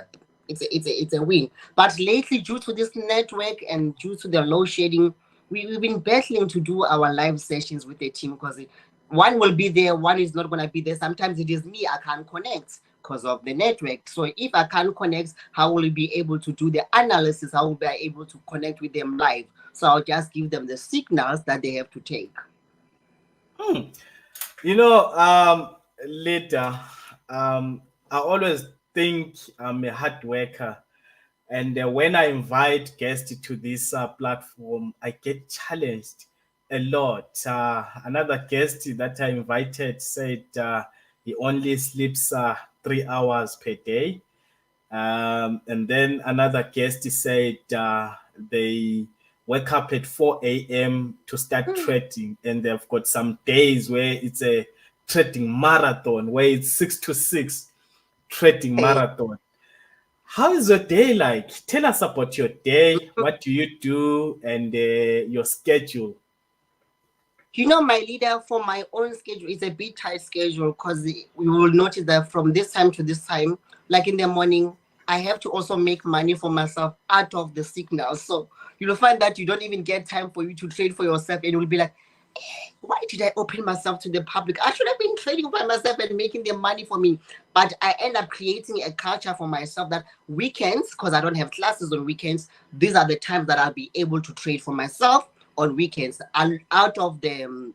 it's a win. But lately, due to this network and due to the load shedding, we've been battling to do our live sessions with the team, because one will be there, one is not going to be there. Sometimes it is me, I can't connect because of the network. So if I can't connect, how will we be able to do the analysis? How will we be able to connect with them live? So I'll just give them the signals that they have to take. You know, later, I always think I'm a hard worker. And when I invite guests to this platform, I get challenged a lot. Another guest that I invited said he only sleeps 3 hours per day. And then another guest said they wake up at 4 a.m. to start trading. And they've got some days where it's a trading marathon, where it's 6 to 6 trading marathon. How is your day like? Tell us about your day. What do you do and your schedule? You know, my leader, for my own schedule, is a bit tight schedule because we will notice that from this time to this time, like in the morning, I have to also make money for myself out of the signal. So you'll find that you don't even get time for you to trade for yourself, and you'll be like, why did I open myself to the public? I should have been trading by myself and making the money for me. But I end up creating a culture for myself that weekends, because I don't have classes on weekends, these are the times that I'll be able to trade for myself on weekends, and out of the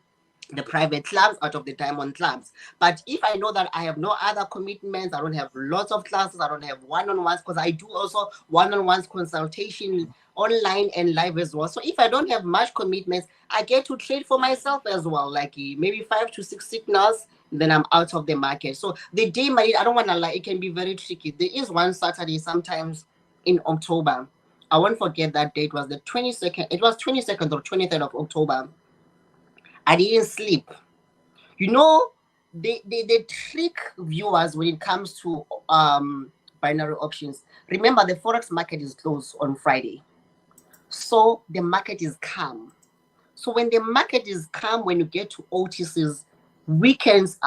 private clubs, out of the diamond clubs. But if I know that I have no other commitments, I don't have lots of classes, I don't have one-on-ones, because I do also one-on-ones consultation online and live as well. So if I don't have much commitments, I get to trade for myself as well, like maybe 5 to 6 signals, then I'm out of the market. So the day, I don't want to lie, it can be very tricky. There is one Saturday sometimes in October. I won't forget that date was the 22nd. It was 22nd or 23rd of October. I didn't sleep. You know, they trick viewers when it comes to binary options. Remember, the forex market is closed on Friday, so the market is calm. So when the market is calm, when you get to OTCs, weekends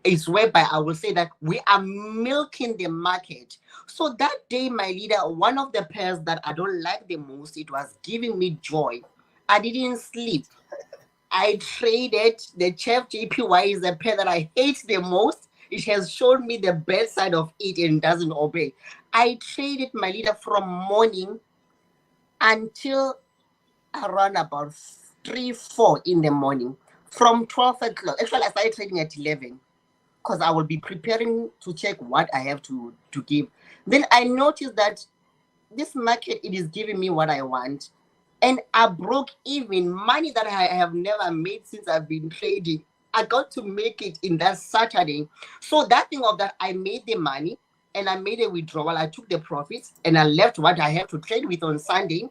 is whereby I will say that we are milking the market. So that day, my leader, one of the pairs that I don't like the most, it was giving me joy. I didn't sleep. I traded the Chef JPY is a pair that I hate the most. It has shown me the bad side of it and doesn't obey. I traded, my leader, from morning until around about 3, 4 in the morning. From 12 o'clock. Actually, I started trading at 11 because I will be preparing to check what I have to give. Then I noticed that this market, it is giving me what I want. And I broke even money that I have never made since I've been trading. I got to make it in that Saturday. So that thing of that, I made the money and I made a withdrawal. I took the profits and I left what I had to trade with on Sunday.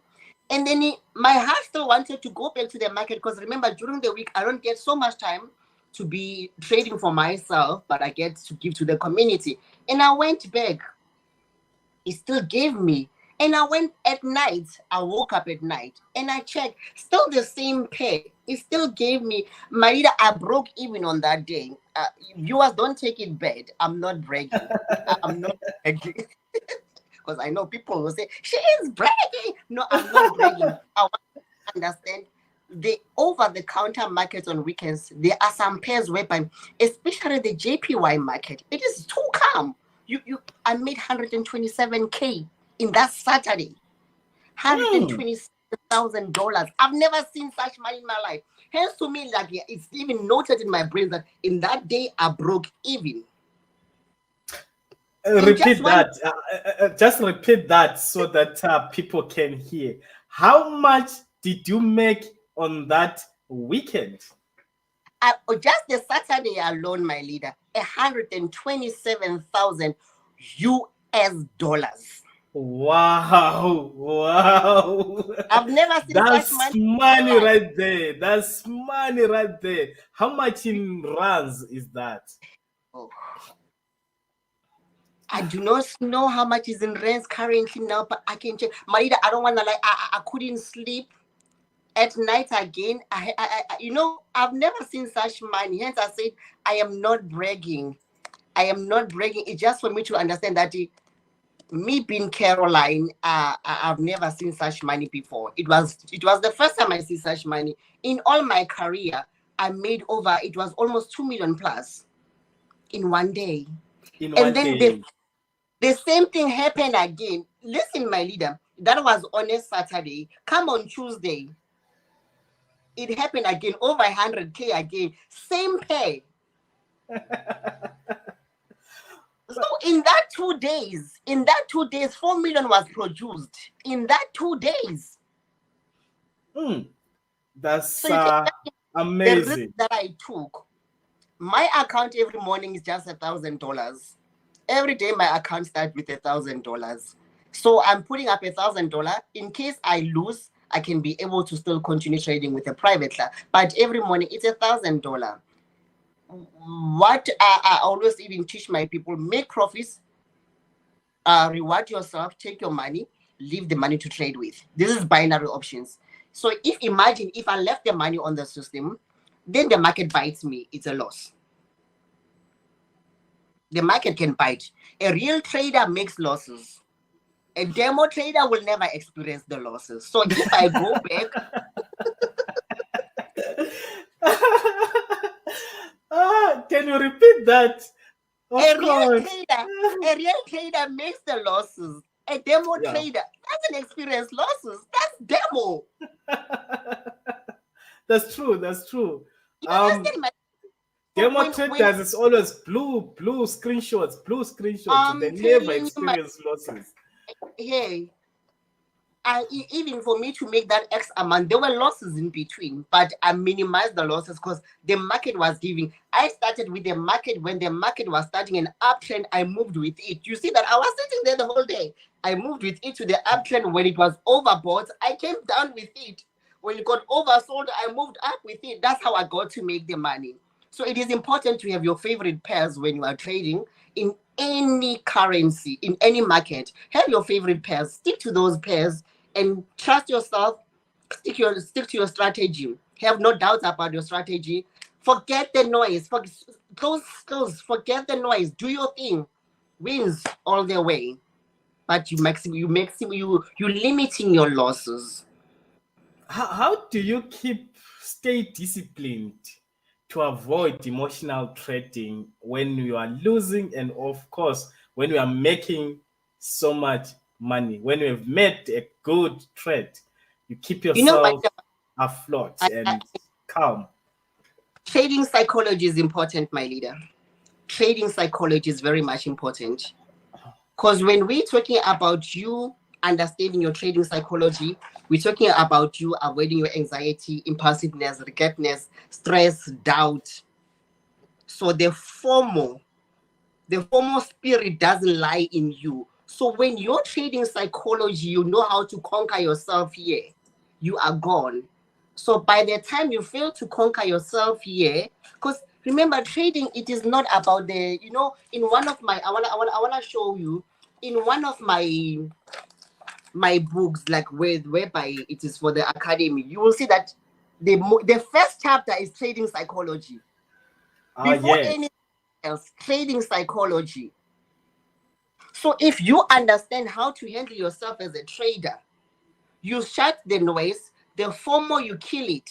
And then my heart still wanted to go back to the market because remember, during the week, I don't get so much time to be trading for myself, but I get to give to the community. And I went back. It still gave me. And I went at night. I woke up at night and I checked. Still the same pair. It still gave me. Marita, I broke even on that day. Viewers, don't take it bad. I'm not bragging. I'm not bragging. Because I know people will say, she is bragging. No, I'm not bragging. I want to understand the over-the-counter markets on weekends. There are some pairs whereby, especially the JPY market, it is too calm. I made $127K in that Saturday. $127,000. I've never seen such money in my life. Hence, to me, like it's even noted in my brain that in that day I broke even. Repeat that. Just repeat that so that people can hear. How much did you make on that weekend? Just the Saturday alone, my leader, 127,000 US dollars. Wow. I've never seen That's such money right there. That's money right there. How much in rands is that? Oh. I do not know how much is in rands currently now, but I can check. Marita, I don't want to lie. I couldn't sleep at night again. I've never seen such money. Hence, I said I am not bragging. I am not bragging. It's just for me to understand that me being Caroline, I've never seen such money before. It was the first time I see such money in all my career. I made over. It was almost 2 million plus in one day. The same thing happened again. Listen, my leader. That was on a Saturday. Come on Tuesday, it happened again, over 100K again, same pay. So in that 2 days, 4 million was produced in that 2 days. That's So amazing. the risk that I took, my account every morning is just $1,000. Every day my account starts with $1,000. So I'm putting up $1,000 in case I lose. I can be able to still continue trading with a private club. But every morning it's $1,000. What I always even teach my people: make profits, reward yourself, take your money, leave the money to trade with. This is binary options. So imagine if I left the money on the system, then the market bites me, it's a loss. The market can bite. A real trader makes losses. A demo trader will never experience the losses. So if I go back, can you repeat that? a real trader makes the losses. A demo trader doesn't experience losses. That's demo. That's true. You understand my demo traders is always blue screenshots, and they never experience losses. Hey, even for me to make that X amount, there were losses in between, but I minimized the losses because the market was giving. I started with the market when the market was starting an uptrend. I moved with it. You see that I was sitting there the whole day. I moved with it to the uptrend. When it was overbought, I came down with it. When it got oversold, I moved up with it. That's how I got to make the money. So it is important to have your favorite pairs when you are trading in any currency, in any market. Have your favorite pairs. Stick to those pairs and trust yourself. Stick to your strategy. Have no doubts about your strategy. Forget the noise. Forget the noise. Do your thing. Wins all the way. But you limiting your losses. How do you stay disciplined to avoid emotional trading when you are losing, and of course when you are making so much money? When you have made a good trade, you keep yourself afloat and calm. Trading psychology is important, my leader. Trading psychology is very much important. Because when we're talking about you understanding your trading psychology, we're talking about you avoiding your anxiety, impulsiveness, regretness, stress, doubt. So the FOMO spirit doesn't lie in you. So when you're trading psychology, you know how to conquer yourself here. You are gone. So by the time you fail to conquer yourself here, because remember, trading, it is not about the, in one of my, I wanna show you, in one of my books, like whereby it is for the academy, you will see that the first chapter is trading psychology. Before anything else, trading psychology. So if you understand how to handle yourself as a trader, you shut the noise. The FOMO, you kill it.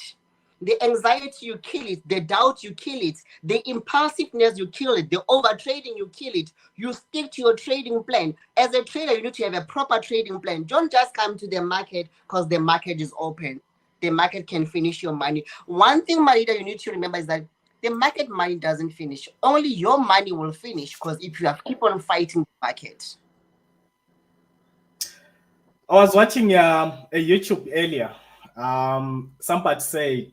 The anxiety, you kill it. The doubt, you kill it. The impulsiveness, you kill it. The overtrading, you kill it. You stick to your trading plan. As a trader, you need to have a proper trading plan. Don't just come to the market because the market is open. The market can finish your money. One thing, my leader, you need to remember is that the market money doesn't finish. Only your money will finish, because if you keep on fighting the market. I was watching a YouTube earlier. Somebody said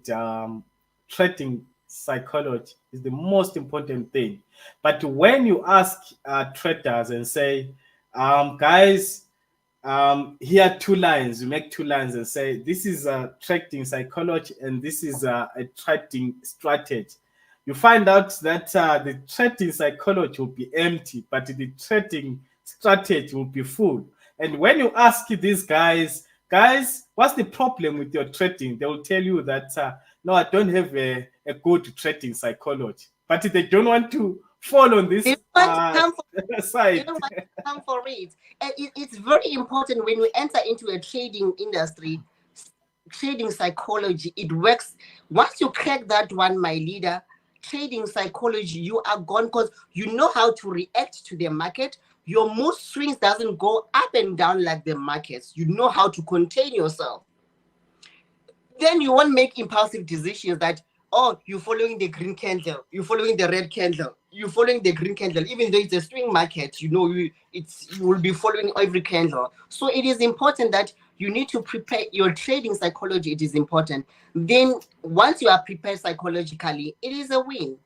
trading psychology is the most important thing. But when you ask traders and say, guys, here are two lines, you make two lines and say, this is a trading psychology and this is a trading strategy. You find out that the trading psychology will be empty, but the trading strategy will be full. And when you ask these guys, what's the problem with your trading? They will tell you that, no, I don't have a good trading psychology. But they don't want to fall on this side. They don't want to come for it. And it's very important when we enter into a trading industry, trading psychology, it works. Once you crack that one, my leader, trading psychology, you are gone, because you know how to react to the market. your mood swings doesn't go up and down like the markets. You know how to contain yourself. Then you won't make impulsive decisions that, oh, you're following the green candle, you're following the red candle, you're following the green candle. Even though it's a swing market, you know you will be following every candle. So it is important that you need to prepare your trading psychology. It is important. Then once you are prepared psychologically, it is a win.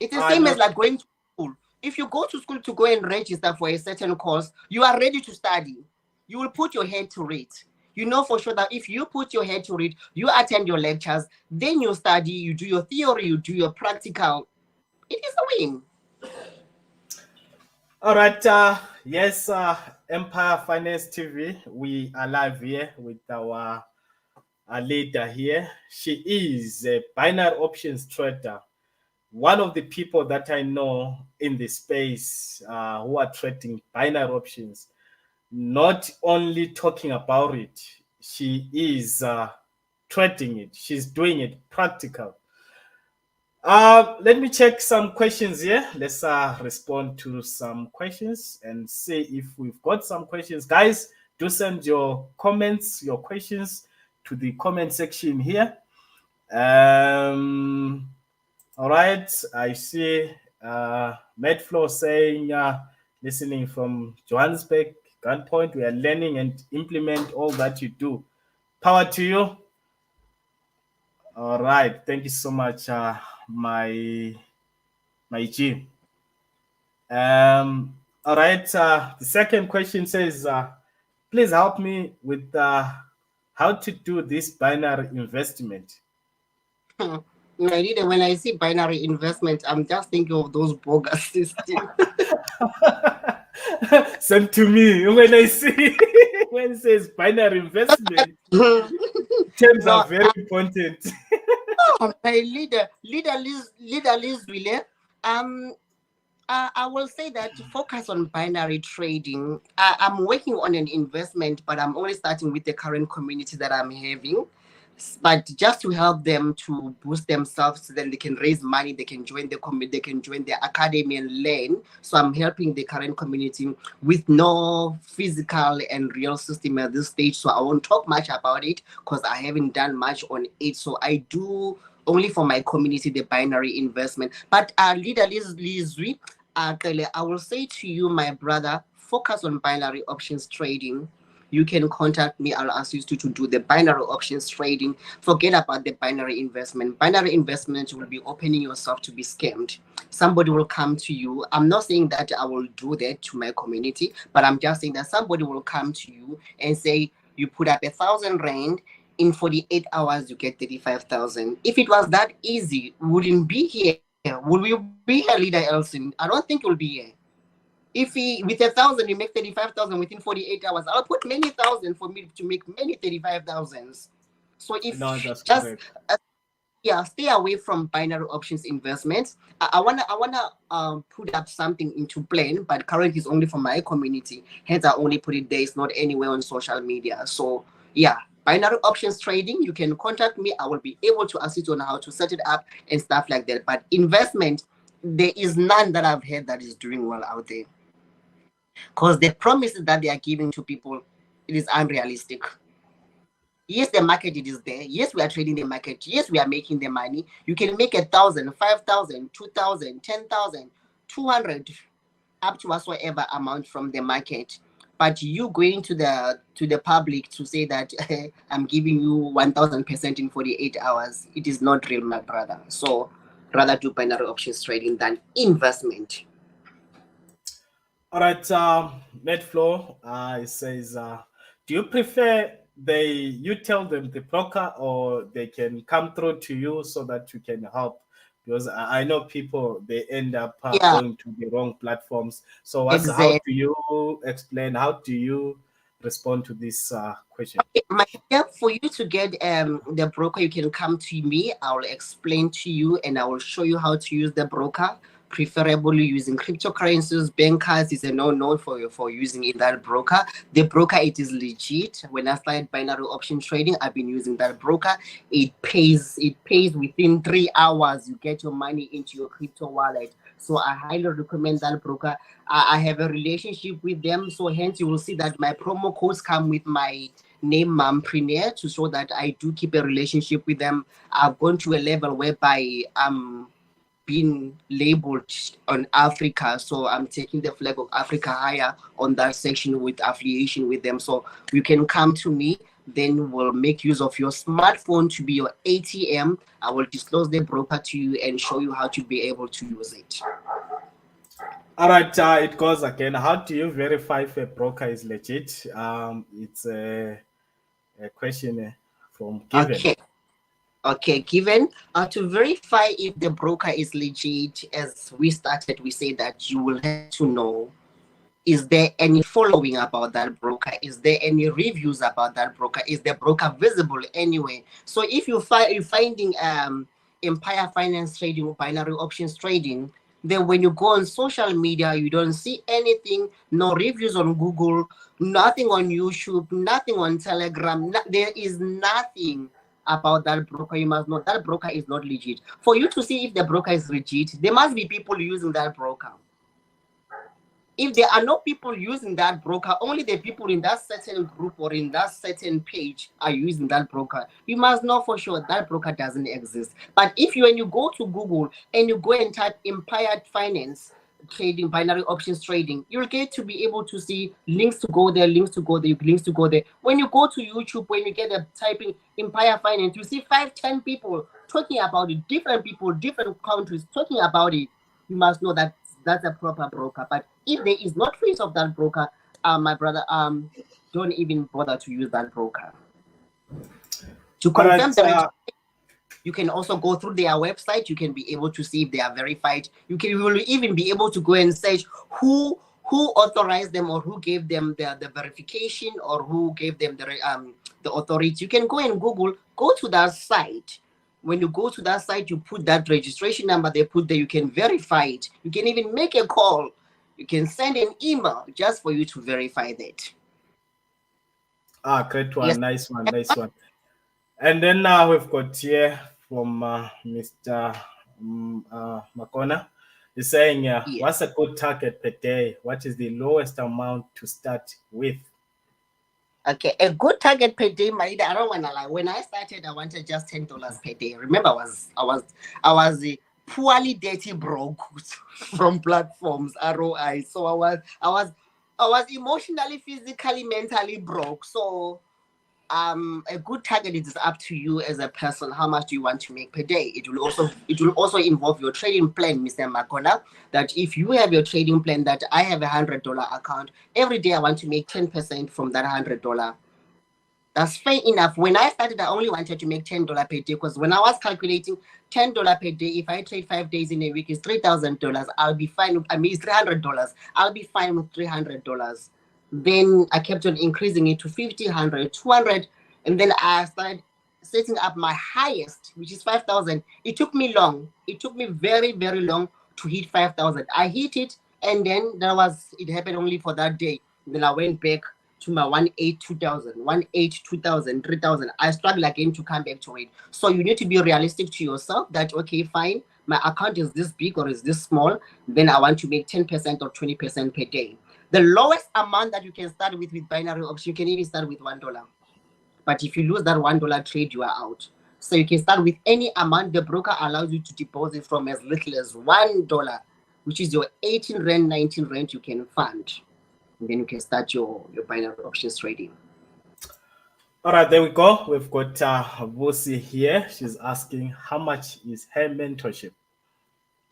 It's the same as like going to school. If you go to school to go and register for a certain course, you are ready to study. You will put your head to it. You know for sure that if you put your head to it, you attend your lectures, then you study, you do your theory, you do your practical. It is a win. All right. Yes, Empire Finance TV. We are live here with our leader here. She is a binary options trader. One of the people that I know in the space who are trading binary options, not only talking about it, she is trading it. She's doing it practical. Let me check some questions here. Let's respond to some questions and see if we've got some questions. Guys, do send your comments, your questions to the comment section here. All right, I see Medflow saying, listening from Johannesburg, Gunpoint, we are learning and implement all that you do. Power to you. All right, thank you so much, my G. All right, the second question says, please help me with how to do this binary investment. When I see binary investment, I'm just thinking of those bogus systems. Send to me when I see when it says binary investment. Terms are very important. My leader Liz Wille, I will say that to focus on binary trading. I'm working on an investment, but I'm only starting with the current community that I'm having. But just to help them to boost themselves, so then they can raise money, they can join the community, they can join the academy and learn. So I'm helping the current community with no physical and real system at this stage. So I won't talk much about it because I haven't done much on it. So I do only for my community the binary investment. But leader Lizwi, I will say to you, my brother, focus on binary options trading. You can contact me. I'll assist you to do the binary options trading. Forget about the binary investment. Binary investment will be opening yourself to be scammed. Somebody will come to you. I'm not saying that I will do that to my community, but I'm just saying that somebody will come to you and say, you put up 1,000 rand, in 48 hours you get 35,000. If it was that easy, we wouldn't be here. Would we be here, Leader Elson? I don't think we'll be here. If with 1,000 you make 35,000 within 48 hours, I'll put many thousand for me to make many 35,000s. So if that's just stay away from binary options investments. I wanna put up something into plan, but currently it's only for my community. Hence, I only put it there. It's not anywhere on social media. So yeah, binary options trading. You can contact me. I will be able to assist you on how to set it up and stuff like that. But investment, there is none that I've heard that is doing well out there. Because the promises that they are giving to people, it is unrealistic. Yes, the market it is there. Yes, we are trading the market. Yes, we are making the money. You can make 1,000, 5,000, 2,000, 10,000, 200, up to whatsoever amount from the market. But you going to the public to say that I'm giving you 1,000% in 48 hours, it is not real, my brother. So rather do binary options trading than investment. all right. Medflow, it says, do you prefer you tell them the broker or they can come through to you so that you can help? Because I know people, they end up going to the wrong platforms. So how do you explain? How do you respond to this question? For you to get the broker, you can come to me. I will explain to you and I will show you how to use the broker, preferably using cryptocurrencies. Bankers is a no for using in that broker. The broker, it is legit. When I started binary option trading, I've been using that broker. It pays within 3 hours. You get your money into your crypto wallet. So I highly recommend that broker. I have a relationship with them, so hence you will see that my promo codes come with my name, Mompreneur, to show that I do keep a relationship with them. I've gone to a level whereby I'm being labeled on Africa, so I'm taking the flag of Africa higher on that section with affiliation with them. So you can come to me, then we'll make use of your smartphone to be your ATM. I will disclose the broker to you and show you how to be able to use it. All right, it goes again. How do you verify if a broker is legit? It's a question from Given. Okay, given to verify if the broker is legit, as we started, we say that you will have to know, is there any following about that broker? Is there any reviews about that broker? Is the broker visible anyway? So if you're finding Empire Finance Trading or binary options trading, then when you go on social media, you don't see anything, no reviews on Google, nothing on YouTube, nothing on Telegram. There is nothing about that broker. You must know that broker is not legit. For you to see if the broker is legit, there must be people using that broker. If there are no people using that broker, only the people in that certain group or in that certain page are using that broker, you must know for sure that broker doesn't exist. But when you go to Google and you go and type Empire Finance Trading, binary options trading, you'll get to be able to see links to go there, links to go there, links to go there. When you go to YouTube, when you get a typing Empire Finance, you see 5-10 people talking about it, different people, different countries talking about it. You must know that that's a proper broker. But if there is no trace of that broker, my brother, don't even bother to use that broker. To confirm the you can also go through their website. You can be able to see if they are verified. You will even be able to go and search who authorized them or who gave them the verification or who gave them the authority. You can go and Google, go to that site. When you go to that site, you put that registration number they put there, you can verify it. You can even make a call. You can send an email just for you to verify that. Great one. Yes. Nice one. Nice one. And then now we've got here from Mr. Makona. He's saying, what's a good target per day? What is the lowest amount to start with? Okay, a good target per day, Marida. I don't wanna lie. When I started, I wanted just $10 per day. Remember, I was poorly dirty broke from platforms ROI. So I was emotionally, physically, mentally broke. So a good target is up to you as a person. How much do you want to make per day? It will also involve your trading plan, Mr. Makona. That if you have your trading plan, that I have $100 account, every day I want to make 10% from that $100. That's fair enough. When I started, I only wanted to make $10 per day, because when I was calculating $10 per day, if I trade 5 days in a week, it's $3,000. I'll be fine. I mean, it's $300. I'll be fine with $300. Then I kept on increasing it to 50, 100, 200, and then I started setting up my highest, which is 5,000. It took me long. It took me very, very long to hit 5,000. I hit it, and then it happened only for that day. Then I went back to my 1,800, 3,000. I struggle again to come back to it. So you need to be realistic to yourself that, okay, fine, my account is this big or is this small, then I want to make 10% or 20% per day. The lowest amount that you can start with binary options, you can even start with $1. But if you lose that $1 trade, you are out. So you can start with any amount. The broker allows you to deposit from as little as $1, which is your 18 Rand, 19 Rand you can fund. And then you can start your binary options trading. All right, there we go. We've got Vusi here. She's asking, how much is her mentorship?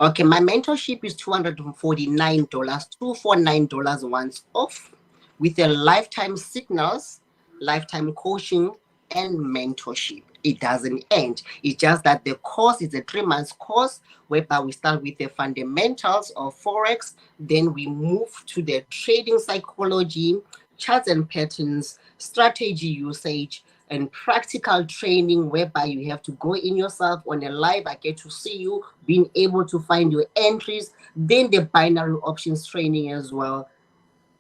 Okay, my mentorship is $249, $249 once off, with a lifetime signals, lifetime coaching, and mentorship. It doesn't end. It's just that the course is a 3-month course whereby we start with the fundamentals of Forex, then we move to the trading psychology, charts and patterns, strategy usage, and practical training whereby you have to go in yourself on a live. I get to see you being able to find your entries, then the binary options training as well,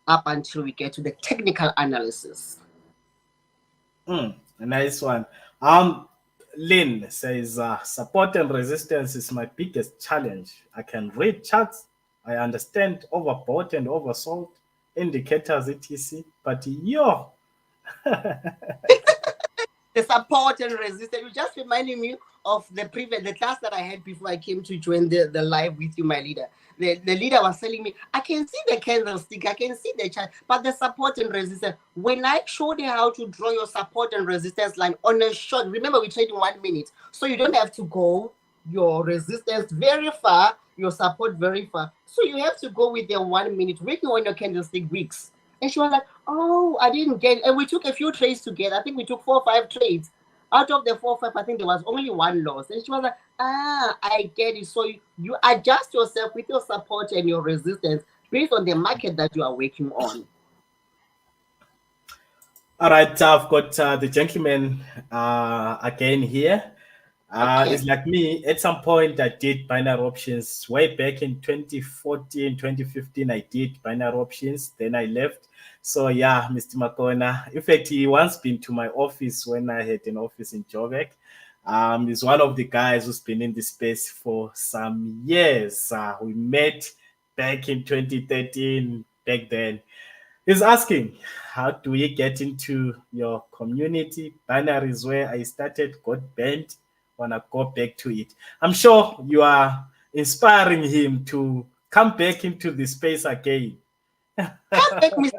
up until we get to the technical analysis. A nice one. Lynn says, support and resistance is my biggest challenge. I can read charts, I understand overbought and oversold, indicators, etc. But yo, The support and resistance. You just reminded me of the class that I had before I came to join the live with you, my leader. The leader was telling me, I can see the candlestick, I can see the chart, but the support and resistance. When I showed you how to draw your support and resistance line on a short, remember we trade in 1 minute, so you don't have to go your resistance very far, your support very far. So you have to go with the 1 minute, working on your candlestick wicks. And she was like, oh, I didn't get it. And we took a few trades together. I think we took 4 or 5 trades. Out of the 4 or 5, I think there was only one loss. And she was like, I get it. So you adjust yourself with your support and your resistance based on the market that you are working on. All right, I've got the gentleman again here. Okay. It's like me. At some point, I did binary options way back in 2014, 2015. I did binary options. Then I left. So yeah, Mr. Makona. In fact, he once been to my office when I had an office in Joburg. He's one of the guys who's been in this space for some years. We met back in 2013. Back then, he's asking, how do we get into your community? Binaries where I started got banned. Wanna go back to it. I'm sure you are inspiring him to come back into the space again. Come back, Mr.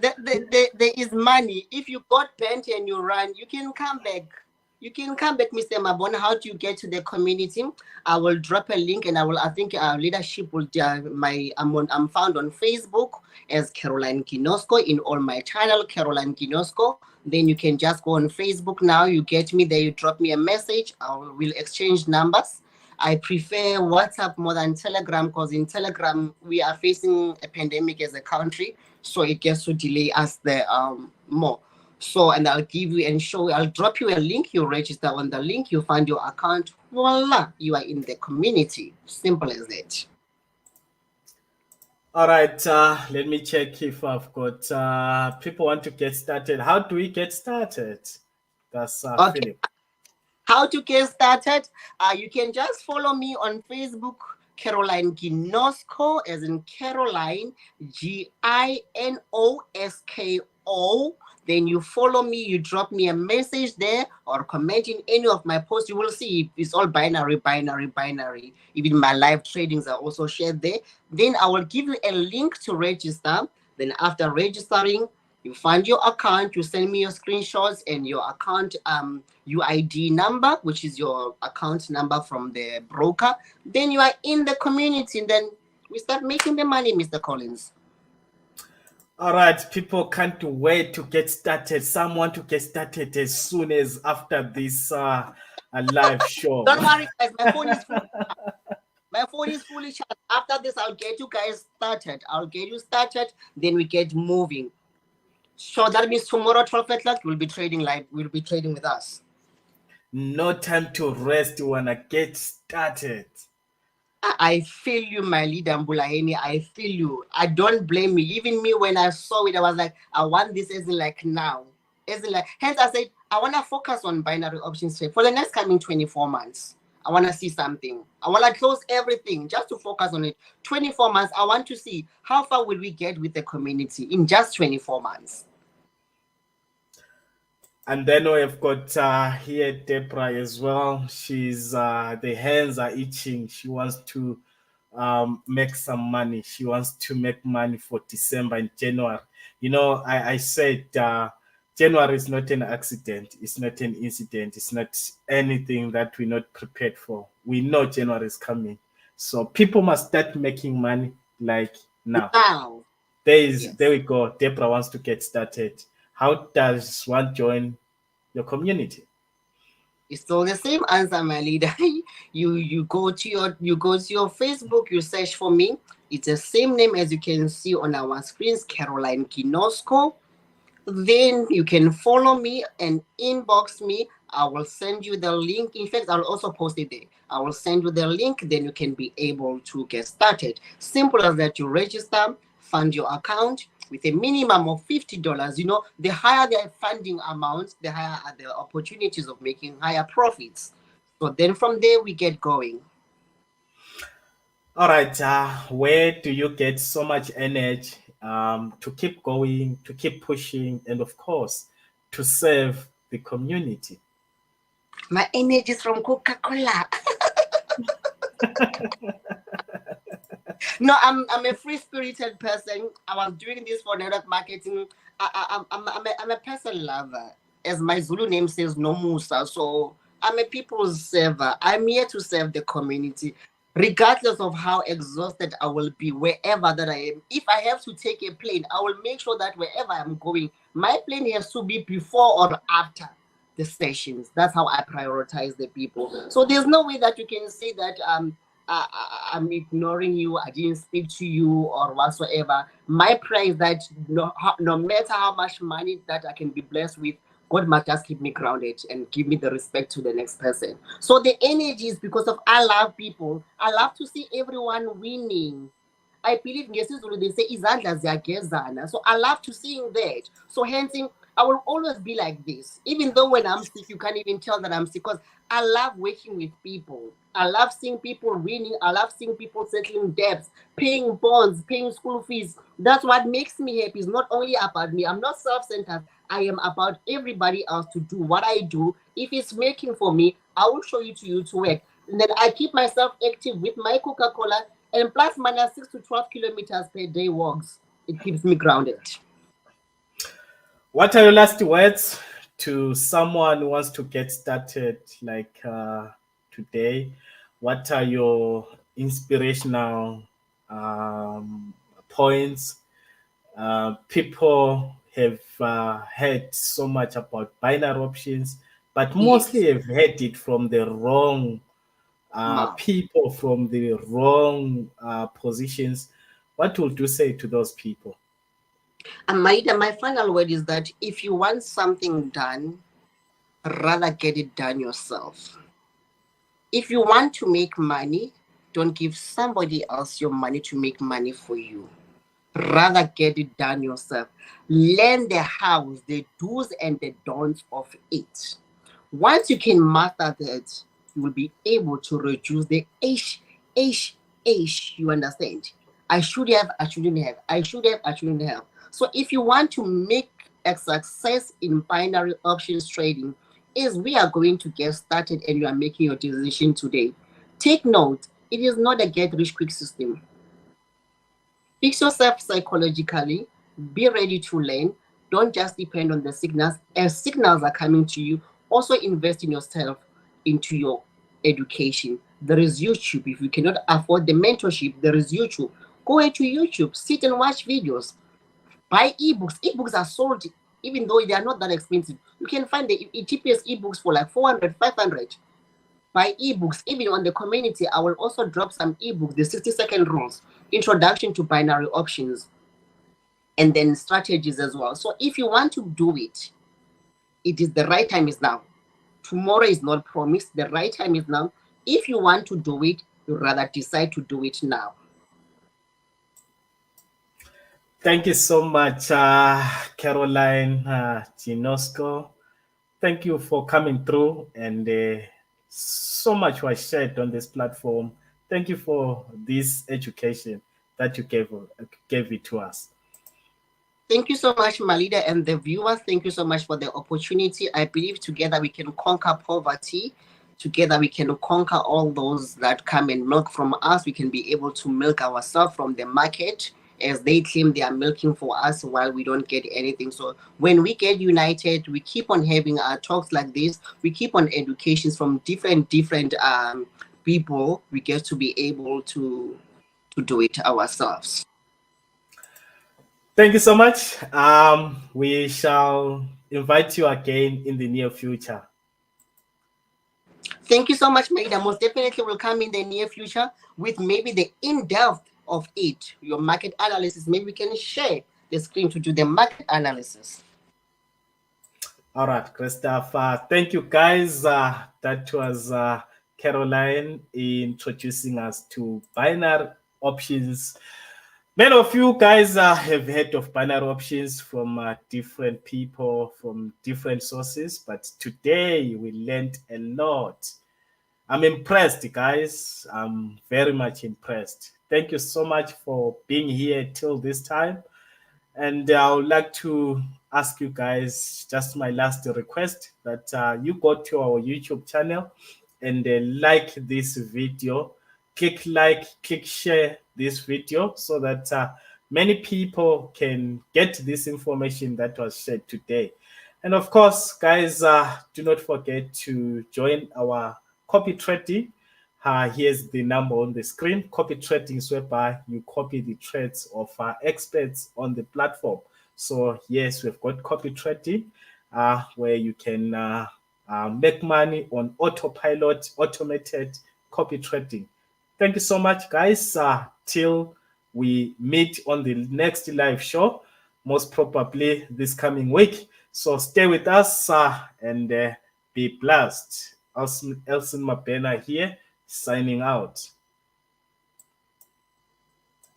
There is money. If you got bent and you run, you can come back. You can come back, Mr. Mabona. How do you get to the community? I will drop a link, and I think our leadership will. I'm found on Facebook as Caroline Ginosko in all my channel, Caroline Ginosko. Then you can just go on Facebook now. You get me there. You drop me a message. We'll exchange numbers. I prefer WhatsApp more than Telegram because in Telegram we are facing a pandemic as a country, so it gets to delay us more. So, and I'll give you and show. I'll drop you a link. You register on the link. You find your account. Voila, you are in the community. Simple as that. All right, let me check if I've got people want to get started. How do we get started? That's Okay. Philip. How to get started? You can just follow me on Facebook, Caroline Ginosko, as in Caroline, Ginosko. Then you follow me, you drop me a message there or comment in any of my posts. You will see it's all binary. Even my live tradings are also shared there. Then I will give you a link to register. Then after registering, you find your account, you send me your screenshots and your account UID number, which is your account number from the broker. Then you are in the community, and then we start making the money, Mr. Collins. All right, people can't wait to get started. Some want to get started as soon as after this live show. Don't worry, guys. My phone is full. My phone is fully charged. After this, I'll get you guys started. Then we get moving. So that means tomorrow, 12 o'clock, we'll be trading live. We'll be trading with us. No time to rest. You wanna get started. I feel you, my leader, Mbulaheni. I feel you. I don't blame you. Even me, when I saw it, I was like, I want this as in like now. As in like, hence I said, I want to focus on binary options for the next coming 24 months. I want to see something. I want to close everything just to focus on it. 24 months, I want to see how far will we get with the community in just 24 months. And then we've got here Deborah as well. She's the hands are itching. She wants to make some money. She wants to make money for December and January. You know, I said January is not an accident. It's not an incident. It's not anything that we're not prepared for. We know January is coming. So people must start making money like now. There we go. Deborah wants to get started. How does one join your community? It's still the same answer, my leader. You go to your Facebook, you search for me. It's the same name as you can see on our screens, Caroline Ginosko. Then you can follow me and inbox me. I will send you the link. In fact, I'll also post it there. I will send you the link. Then you can be able to get started. Simple as that. You register, fund your account, with a minimum of $50. The higher the funding amount, the higher are the opportunities of making higher profits. So then from there we get going. All right. Where do you get so much energy to keep going, to keep pushing, and of course, to serve the community? My energy is from Coca-Cola. No, I'm a free spirited person. I was doing this for network marketing. I'm a person lover, as my Zulu name says, no Musa. So I'm a people's server. I'm here to serve the community, regardless of how exhausted I will be wherever that I am. If I have to take a plane, I will make sure that wherever I'm going, my plane has to be before or after the sessions. That's how I prioritize the people. So there's no way that you can say that I'm ignoring you, I didn't speak to you, or whatsoever. My prayer is that no matter how much money that I can be blessed with, God must just keep me grounded and give me the respect to the next person. So the energy is because of I love people. I love to see everyone winning. I believe ngesizulu they say izandla ziyagezana. So I love to seeing that. So hence I will always be like this. Even though when I'm sick, you can't even tell that I'm sick because I love working with people. I love seeing people winning. I love seeing people settling debts, paying bonds, paying school fees. That's what makes me happy. It's not only about me. I'm not self-centered. I am about everybody else to do what I do. If it's making for me, I will show you to work. And then I keep myself active with my Coca-Cola and plus minus 6 to 12 kilometers per day walks. It keeps me grounded. What are your last words to someone who wants to get started like today? What are your inspirational points? People have heard so much about binary options, but Yes, mostly have heard it from the wrong mom. people, from the wrong positions. What would you say to those people? And my final word is that if you want something done, rather get it done yourself. If you want to make money, don't give somebody else your money to make money for you. Rather get it done yourself. Learn the hows, the do's and the don'ts of it. Once you can master that, you will be able to reduce the H. You understand? I should have, I shouldn't have. I should have, I shouldn't have. So if you want to make a success in binary options trading, is we are going to get started and you are making your decision today. Take note, it is not a get rich quick system. Fix yourself psychologically. Be ready to learn. Don't just depend on the signals. As signals are coming to you, also invest in yourself, into your education. There is YouTube. If you cannot afford the mentorship, there is YouTube. Go into YouTube, sit and watch videos. Buy ebooks. Ebooks are sold, even though they are not that expensive. You can find the cheapest ebooks for like 400, 500. Buy ebooks. Even on the community, I will also drop some ebooks, the 60-second rules, introduction to binary options, and then strategies as well. So if you want to do it, it is the right time is now. Tomorrow is not promised. The right time is now. If you want to do it, you rather decide to do it now. Thank you so much, Caroline Ginosko. Thank you for coming through and so much was shared on this platform. Thank you for this education that you gave it to us. Thank you so much, Malida, and the viewers. Thank you so much for the opportunity. I believe together we can conquer poverty. Together we can conquer all those that come and milk from us. We can be able to milk ourselves from the market as they claim they are milking for us while we don't get anything. So when we get united, we keep on having our talks like this. We keep on educations from different people. We get to be able to do it ourselves. Thank you so much. We shall invite you again in the near future. Thank you so much, Maida. Most definitely will come in the near future with maybe the in-depth of it, your market analysis. Maybe we can share the screen to do the market analysis. All right, Christopher. Thank you, guys. That was Caroline introducing us to binary options Many of you guys have heard of binary options from different people, from different sources, but today we learned a lot. I'm impressed, guys. I'm very much impressed. Thank you so much for being here till this time. And I would like to ask you guys just my last request that you go to our YouTube channel and like this video. Click like, click share this video so that many people can get this information that was shared today. And of course, guys, do not forget to join our copy trading. Here's the number on the screen. Copy trading is whereby you copy the trades of experts on the platform. So yes, we've got copy trading where you can make money on autopilot, automated copy trading. Thank you so much, guys. Till we meet on the next live show, most probably this coming week. So stay with us and be blessed. Elson Mabena here, signing out.